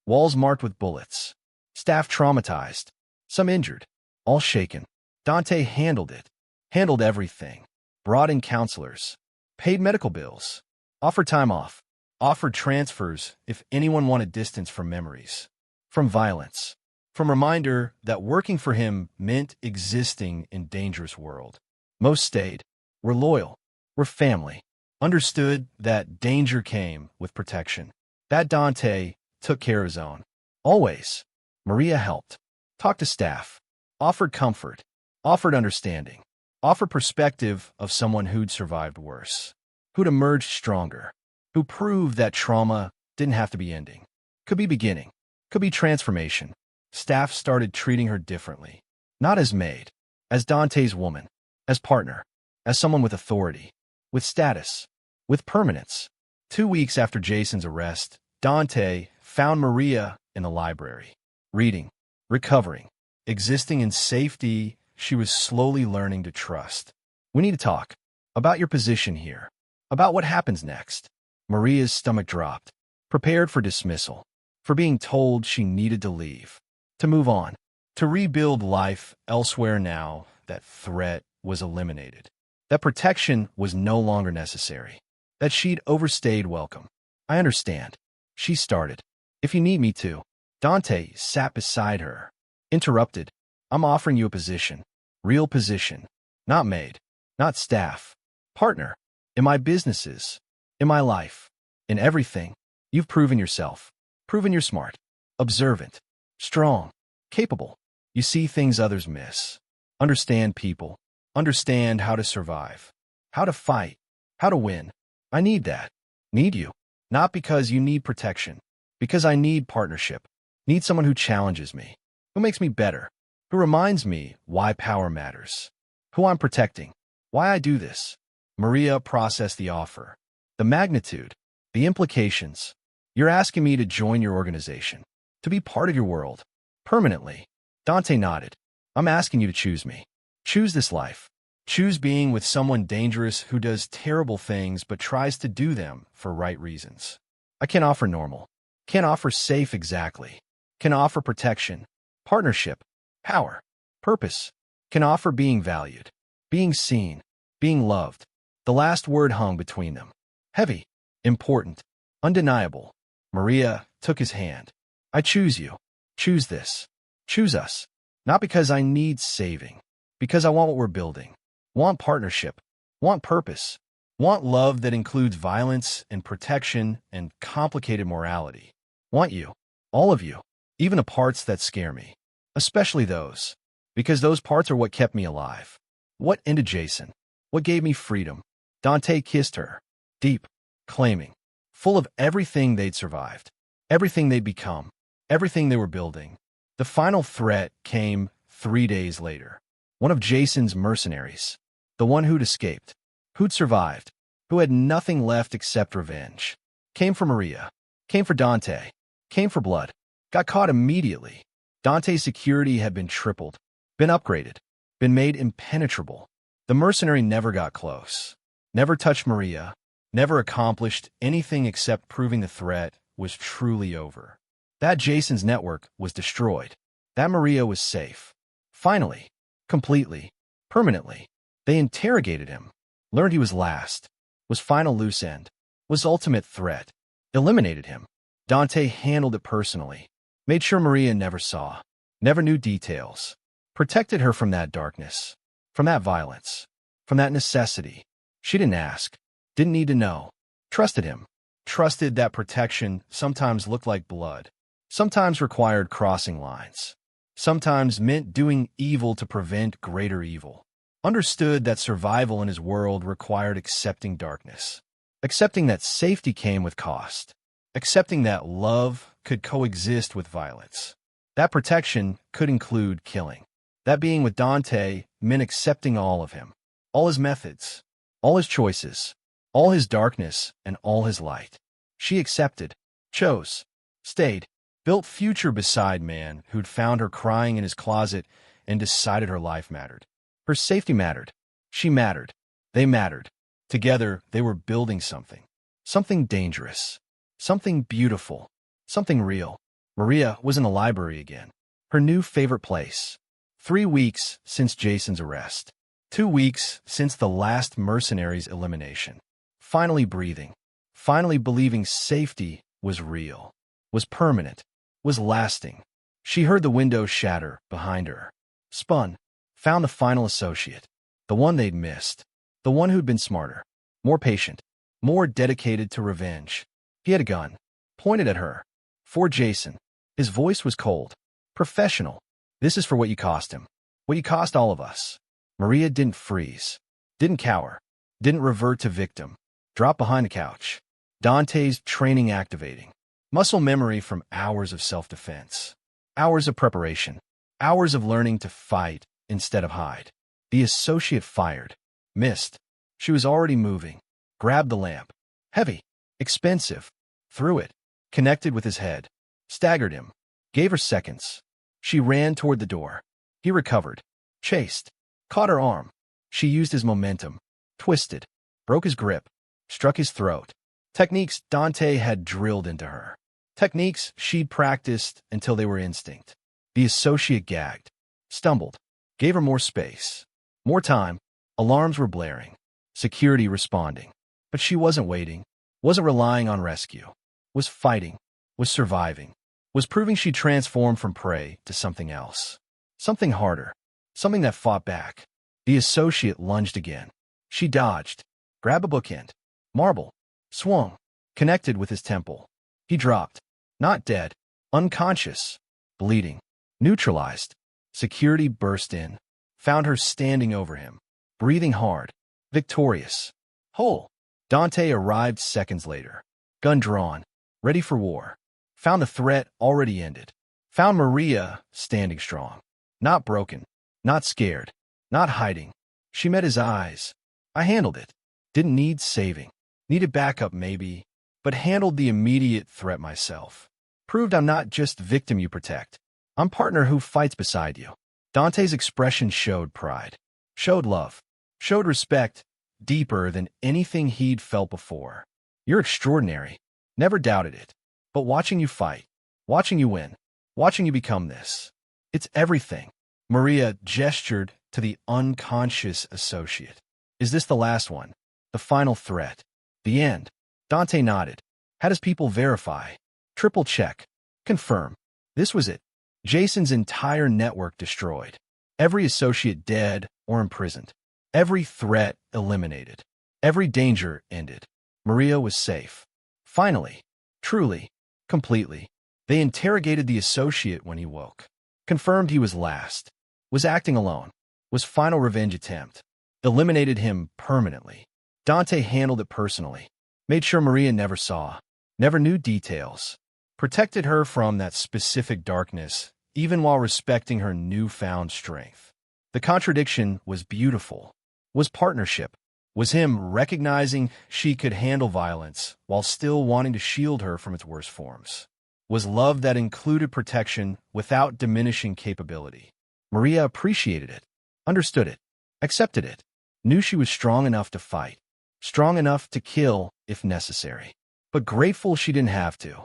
Walls marked with bullets. Staff traumatized. Some injured. All shaken. Dante handled it. Handled everything. Brought in counselors. Paid medical bills. Offered time off. Offered transfers if anyone wanted distance from memories. From violence. From reminder that working for him meant existing in dangerous world. Most stayed. Were loyal. Were family. Understood that danger came with protection. That Dante took care of his own. Always. Maria helped. Talked to staff. Offered comfort. Offered understanding. Offered perspective of someone who'd survived worse. Who'd emerged stronger. Who proved that trauma didn't have to be ending. Could be beginning. Could be transformation. Staff started treating her differently. Not as maid. As Dante's woman. As partner. As someone with authority. With status. With permanence. 2 weeks after Jason's arrest, Dante found Maria in the library. Reading. Recovering. Existing in safety she was slowly learning to trust. We need to talk. About your position here. About what happens next. Maria's stomach dropped. Prepared for dismissal. For being told she needed to leave. To move on. To rebuild life elsewhere now that threat was eliminated. That protection was no longer necessary. That she'd overstayed welcome. I understand. She started. If you need me to. Dante sat beside her. Interrupted. I'm offering you a position. Real position. Not maid. Not staff. Partner. In my businesses. In my life. In everything. You've proven yourself. Proven you're smart. Observant. Strong. Capable. You see things others miss. Understand people. Understand how to survive. How to fight. How to win. I need that. Need you. Not because you need protection. Because I need partnership. Need someone who challenges me. Who makes me better. Who reminds me why power matters. Who I'm protecting. Why I do this. Maria processed the offer. The magnitude. The implications. You're asking me to join your organization. To be part of your world. Permanently. Dante nodded. I'm asking you to choose me. Choose this life. Choose being with someone dangerous who does terrible things but tries to do them for right reasons. I can't offer normal. Can't offer safe exactly. Can offer protection. Partnership. Power. Purpose. Can offer being valued. Being seen. Being loved. The last word hung between them. Heavy. Important. Undeniable. Maria took his hand. I choose you. Choose this. Choose us. Not because I need saving. Because I want what we're building. Want partnership. Want purpose. Want love that includes violence and protection and complicated morality. Want you. All of you. Even the parts that scare me. Especially those. Because those parts are what kept me alive. What ended Jason? What gave me freedom? Dante kissed her. Deep. Claiming. Full of everything they'd survived. Everything they'd become. Everything they were building. The final threat came 3 days later. One of Jason's mercenaries. The one who'd escaped. Who'd survived. Who had nothing left except revenge. Came for Maria. Came for Dante. Came for blood. Got caught immediately. Dante's security had been tripled. Been upgraded. Been made impenetrable. The mercenary never got close. Never touched Maria. Never accomplished anything except proving the threat was truly over. That Jason's network was destroyed. That Maria was safe. Finally. Completely. Permanently. They interrogated him. Learned he was last. Was final loose end. Was ultimate threat. Eliminated him. Dante handled it personally. Made sure Maria never saw. Never knew details. Protected her from that darkness. From that violence. From that necessity. She didn't ask. Didn't need to know. Trusted him. Trusted that protection sometimes looked like blood. Sometimes required crossing lines. Sometimes meant doing evil to prevent greater evil. Understood that survival in his world required accepting darkness. Accepting that safety came with cost. Accepting that love could coexist with violence. That protection could include killing. That being with Dante meant accepting all of him. All his methods. All his choices. All his darkness and all his light. She accepted. Chose. Stayed. Built future beside man who'd found her crying in his closet and decided her life mattered. Her safety mattered. She mattered. They mattered. Together, they were building something. Something dangerous. Something beautiful. Something real. Maria was in the library again. Her new favorite place. 3 weeks since Jason's arrest. 2 weeks since the last mercenary's elimination. Finally breathing. Finally believing safety was real. Was permanent. Was lasting. She heard the window shatter behind her. Spun. Found the final associate. The one they'd missed. The one who'd been smarter. More patient. More dedicated to revenge. He had a gun. Pointed at her. For Jason. His voice was cold. Professional. This is for what you cost him. What you cost all of us. Maria didn't freeze. Didn't cower. Didn't revert to victim. Dropped behind the couch. Dante's training activating. Muscle memory from hours of self-defense. Hours of preparation. Hours of learning to fight instead of hide. The associate fired. Missed. She was already moving. Grabbed the lamp. Heavy. Expensive. Threw it. Connected with his head. Staggered him. Gave her seconds. She ran toward the door. He recovered. Chased. Caught her arm. She used his momentum. Twisted. Broke his grip. Struck his throat. Techniques Dante had drilled into her. Techniques she'd practiced until they were instinct. The associate gagged. Stumbled. Gave her more space. More time. Alarms were blaring. Security responding. But she wasn't waiting. Wasn't relying on rescue. Was fighting. Was surviving. Was proving she transformed from prey to something else. Something harder. Something that fought back. The associate lunged again. She dodged. Grabbed a bookend. Marble. Swung. Connected with his temple. He dropped. Not dead. Unconscious. Bleeding. Neutralized. Security burst in. Found her standing over him. Breathing hard. Victorious. Whole. Dante arrived seconds later. Gun drawn. Ready for war. Found the threat already ended. Found Maria standing strong. Not broken. Not scared. Not hiding. She met his eyes. I handled it. Didn't need saving. Needed backup maybe, but handled the immediate threat myself. Proved I'm not just victim you protect. I'm partner who fights beside you. Dante's expression showed pride. Showed love. Showed respect deeper than anything he'd felt before. You're extraordinary. Never doubted it. But watching you fight, watching you win, watching you become this. It's everything. Maria gestured to the unconscious associate. Is this the last one? The final threat? The end? Dante nodded. Had his people verify. Triple check. Confirm. This was it. Jason's entire network destroyed. Every associate dead or imprisoned. Every threat eliminated. Every danger ended. Maria was safe. Finally. Truly. Completely. They interrogated the associate when he woke. Confirmed he was last. Was acting alone. Was final revenge attempt. Eliminated him permanently. Dante handled it personally. Made sure Maria never saw. Never knew details. Protected her from that specific darkness, even while respecting her newfound strength. The contradiction was beautiful. Was partnership. Was him recognizing she could handle violence while still wanting to shield her from its worst forms. Was love that included protection without diminishing capability. Maria appreciated it, understood it, accepted it, knew she was strong enough to fight, strong enough to kill if necessary. But grateful she didn't have to.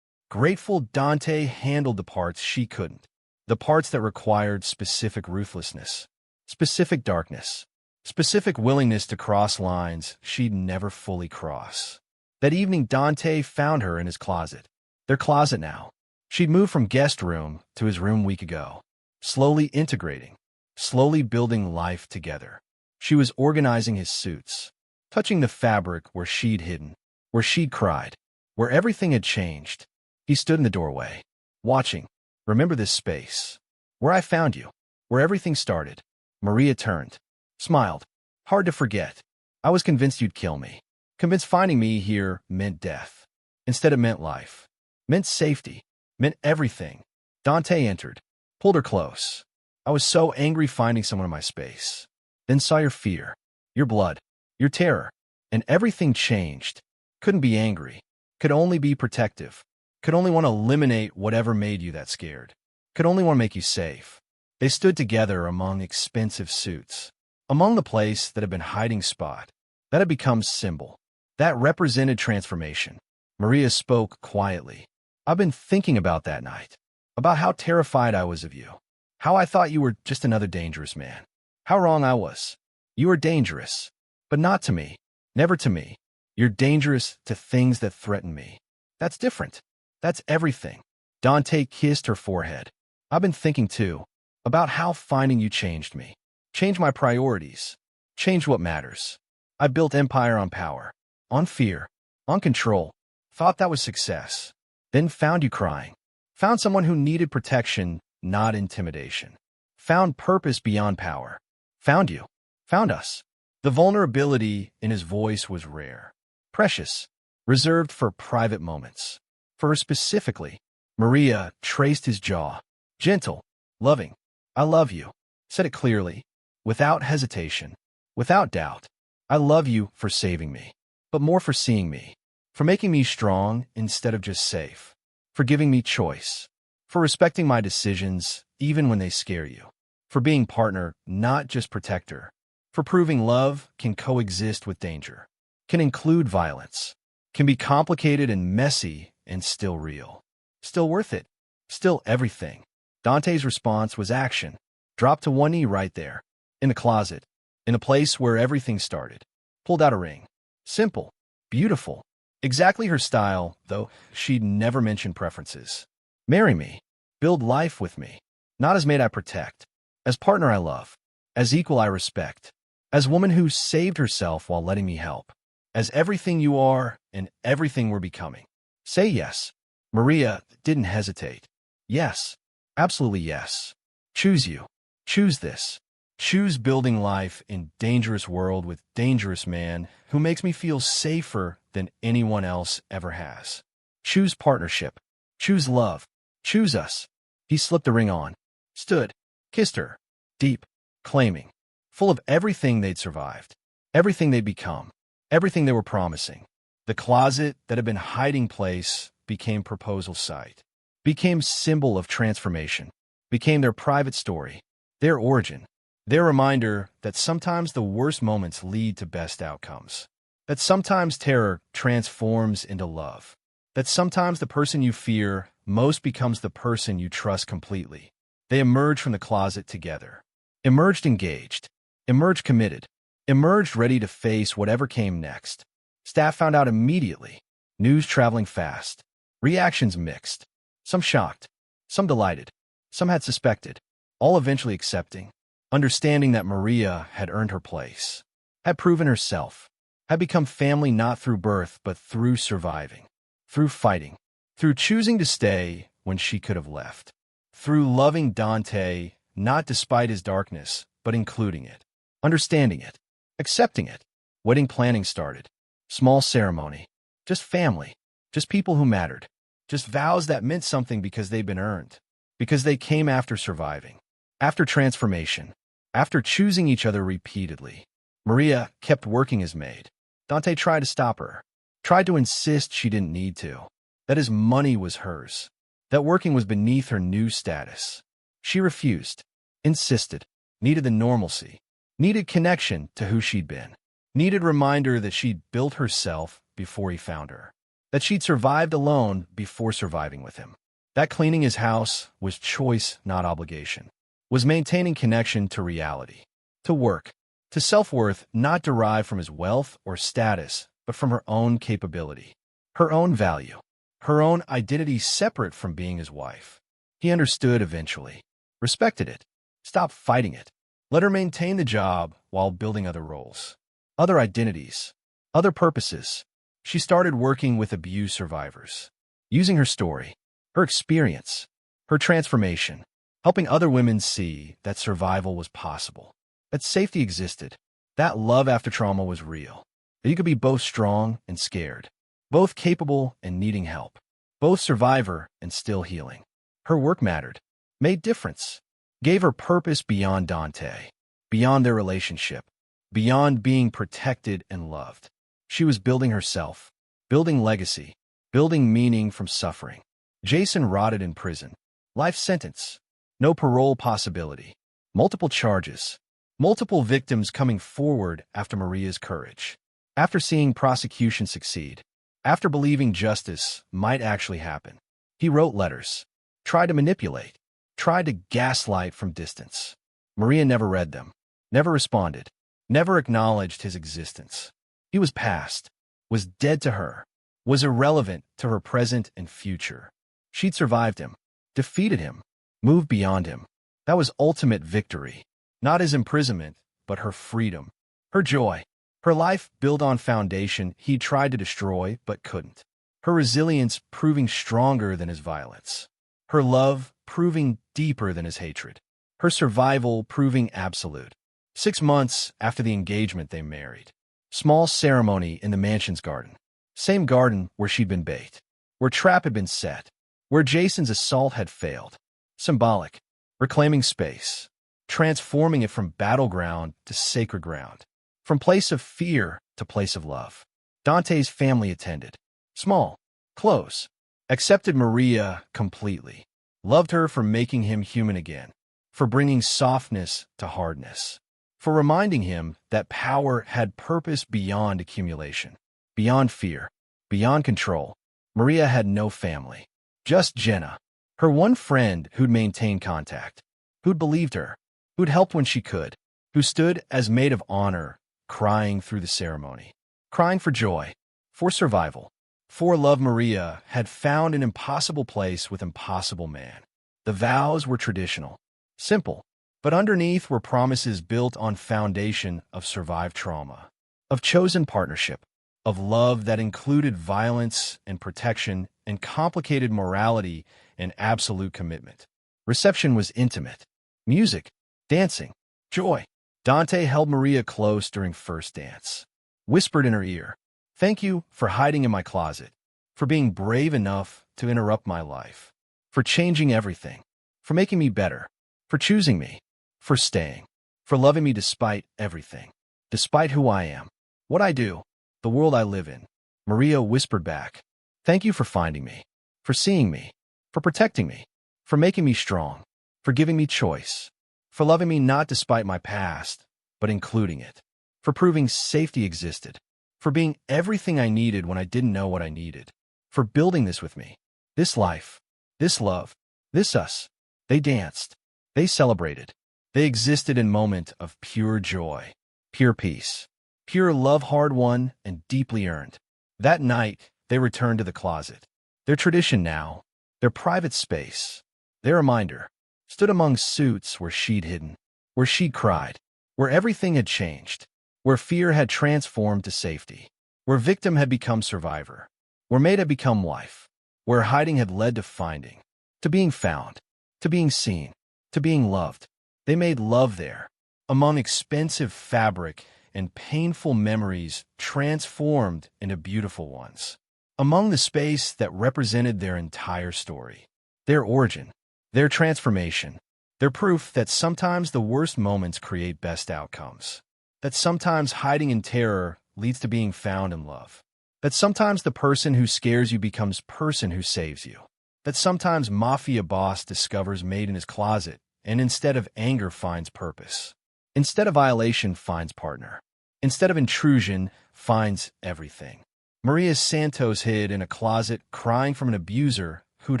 Grateful Dante handled the parts she couldn't. The parts that required specific ruthlessness, specific darkness, specific willingness to cross lines she'd never fully cross. That evening, Dante found her in his closet. Their closet now. She'd moved from guest room to his room week ago. Slowly integrating. Slowly building life together. She was organizing his suits. Touching the fabric where she'd hidden. Where she'd cried. Where everything had changed. He stood in the doorway. Watching. Remember this space. Where I found you. Where everything started. Maria turned. Smiled. Hard to forget. I was convinced you'd kill me. Convinced finding me here meant death. Instead it meant life. Meant safety. Meant everything. Dante entered. Pulled her close. I was so angry finding someone in my space. Then saw your fear. Your blood. Your terror. And everything changed. Couldn't be angry. Could only be protective. Could only want to eliminate whatever made you that scared. Could only want to make you safe. They stood together among expensive suits. Among the place that had been hiding spot. That had become symbol. That represented transformation. Maria spoke quietly. I've been thinking about that night. About how terrified I was of you. How I thought you were just another dangerous man. How wrong I was. You are dangerous. But not to me. Never to me. You're dangerous to things that threaten me. That's different. That's everything. Dante kissed her forehead. I've been thinking, too, about how finding you changed me. Changed my priorities. Changed what matters. I built empire on power. On fear. On control. Thought that was success. Then found you crying. Found someone who needed protection, not intimidation. Found purpose beyond power. Found you. Found us. The vulnerability in his voice was rare. Precious. Reserved for private moments. For her specifically. Maria traced his jaw. Gentle. Loving. I love you. Said it clearly. Without hesitation. Without doubt. I love you for saving me. But more for seeing me. For making me strong instead of just safe. For giving me choice. For respecting my decisions, even when they scare you. For being partner, not just protector. For proving love can coexist with danger. Can include violence. Can be complicated and messy and still real. Still worth it. Still everything. Dante's response was action. Dropped to one knee right there. In the closet. In a place where everything started. Pulled out a ring. Simple. Beautiful. Exactly her style, though she'd never mentioned preferences. Marry me. Build life with me. Not as maid I protect. As partner I love. As equal I respect. As woman who saved herself while letting me help. As everything you are and everything we're becoming. Say yes. Maria didn't hesitate. Yes. Absolutely yes. Choose you. Choose this. Choose building life in dangerous world with dangerous man who makes me feel safer than anyone else ever has. Choose partnership. Choose love. Choose us. He slipped the ring on. Stood. Kissed her. Deep. Claiming. Full of everything they'd survived. Everything they'd become. Everything they were promising. The closet that had been hiding place became proposal site. Became symbol of transformation. Became their private story. Their origin. Their reminder that sometimes the worst moments lead to best outcomes. That sometimes terror transforms into love. That sometimes the person you fear most becomes the person you trust completely. They emerged from the closet together. Emerged engaged. Emerged committed. Emerged ready to face whatever came next. Staff found out immediately. News traveling fast. Reactions mixed. Some shocked. Some delighted. Some had suspected. All eventually accepting. Understanding that Maria had earned her place. Had proven herself. Had become family not through birth but through surviving. Through fighting. Through choosing to stay when she could have left. Through loving Dante, not despite his darkness, but including it. Understanding it. Accepting it. Wedding planning started. Small ceremony. Just family. Just people who mattered. Just vows that meant something because they'd been earned. Because they came after surviving. After transformation. After choosing each other repeatedly. Maria kept working as maid. Dante tried to stop her. Tried to insist she didn't need to. That his money was hers. That working was beneath her new status. She refused. Insisted. Needed the normalcy. Needed connection to who she'd been. Needed reminder that she'd built herself before he found her. That she'd survived alone before surviving with him. That cleaning his house was choice, not obligation. Was maintaining connection to reality. To work. To self-worth not derived from his wealth or status, but from her own capability. Her own value. Her own identity separate from being his wife. He understood eventually. Respected it. Stopped fighting it. Let her maintain the job while building other roles. Other identities. Other purposes. She started working with abuse survivors. Using her story. Her experience. Her transformation. Helping other women see that survival was possible. That safety existed. That love after trauma was real. That you could be both strong and scared. Both capable and needing help. Both survivor and still healing. Her work mattered. Made difference. Gave her purpose beyond Dante. Beyond their relationship. Beyond being protected and loved. She was building herself. Building legacy. Building meaning from suffering. Jason rotted in prison. Life sentence. No parole possibility. Multiple charges. Multiple victims coming forward after Maria's courage. After seeing prosecution succeed. After believing justice might actually happen. He wrote letters. Tried to manipulate. Tried to gaslight from distance. Maria never read them. Never responded. Never acknowledged his existence. He was past. Was dead to her. Was irrelevant to her present and future. She'd survived him. Defeated him. Moved beyond him. That was ultimate victory. Not his imprisonment, but her freedom. Her joy. Her life built on foundation he tried to destroy but couldn't. Her resilience proving stronger than his violence. Her love proving deeper than his hatred. Her survival proving absolute. 6 months after the engagement they married. Small ceremony in the mansion's garden. Same garden where she'd been bait. Where trap had been set. Where Jason's assault had failed. Symbolic. Reclaiming space. Transforming it from battleground to sacred ground. From place of fear to place of love. Dante's family attended. Small. Close. Accepted Maria completely. Loved her for making him human again. For bringing softness to hardness. For reminding him that power had purpose beyond accumulation. Beyond fear. Beyond control. Maria had no family. Just Jenna. Her one friend who'd maintained contact. Who'd believed her. Who'd helped when she could. Who stood as maid of honor, crying through the ceremony. Crying for joy. For survival. For love. Maria had found an impossible place with impossible man. The vows were traditional. Simple. But underneath were promises built on foundation of survived trauma. Of chosen partnership. Of love that included violence and protection and complicated morality and absolute commitment. Reception was intimate. Music. Dancing. Joy. Dante held Maria close during first dance. Whispered in her ear, "Thank you for hiding in my closet. For being brave enough to interrupt my life. For changing everything. For making me better. For choosing me. For staying. For loving me despite everything. Despite who I am. What I do. The world I live in." Maria whispered back, "Thank you for finding me. For seeing me. For protecting me. For making me strong. For giving me choice. For loving me not despite my past, but including it. For proving safety existed. For being everything I needed when I didn't know what I needed. For building this with me. This life. This love. This us." They danced. They celebrated. They existed in a moment of pure joy. Pure peace. Pure love, hard won and deeply earned. That night, they returned to the closet. Their tradition now, their private space, their reminder, stood among suits where she'd hidden, where she'd cried, where everything had changed, where fear had transformed to safety, where victim had become survivor, where maid had become wife, where hiding had led to finding, to being found, to being seen, to being loved. They made love there, among expensive fabric and painful memories transformed into beautiful ones, among the space that represented their entire story, their origin, their transformation, their proof that sometimes the worst moments create best outcomes, that sometimes hiding in terror leads to being found in love, that sometimes the person who scares you becomes person who saves you, that sometimes Mafia boss discovers Maid in his closet and instead of anger finds purpose, instead of violation finds partner, instead of intrusion finds everything. Maria Santos hid in a closet crying from an abuser who'd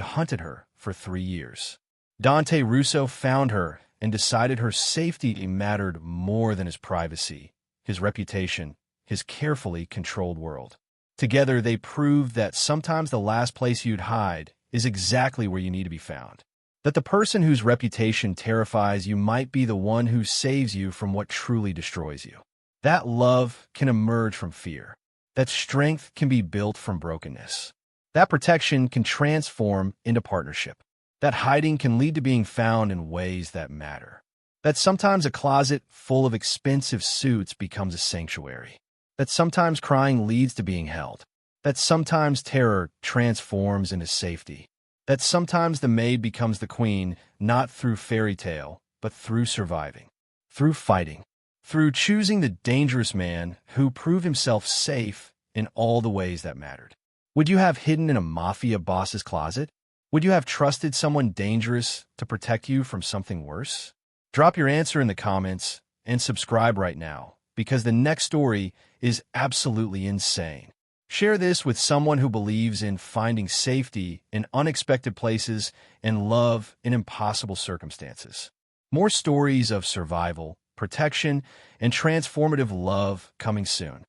hunted her for 3 years. Dante Russo found her and decided her safety mattered more than his privacy, his reputation, his carefully controlled world. Together, they proved that sometimes the last place you'd hide is exactly where you need to be found. That the person whose reputation terrifies you might be the one who saves you from what truly destroys you. That love can emerge from fear. That strength can be built from brokenness. That protection can transform into partnership. That hiding can lead to being found in ways that matter. That sometimes a closet full of expensive suits becomes a sanctuary. That sometimes crying leads to being held. That sometimes terror transforms into safety. That sometimes the maid becomes the queen, not through fairy tale, but through surviving, through fighting, through choosing the dangerous man who proved himself safe in all the ways that mattered. Would you have hidden in a mafia boss's closet? Would you have trusted someone dangerous to protect you from something worse? Drop your answer in the comments and subscribe right now, because the next story is absolutely insane. Share this with someone who believes in finding safety in unexpected places and love in impossible circumstances. More stories of survival, protection, and transformative love coming soon.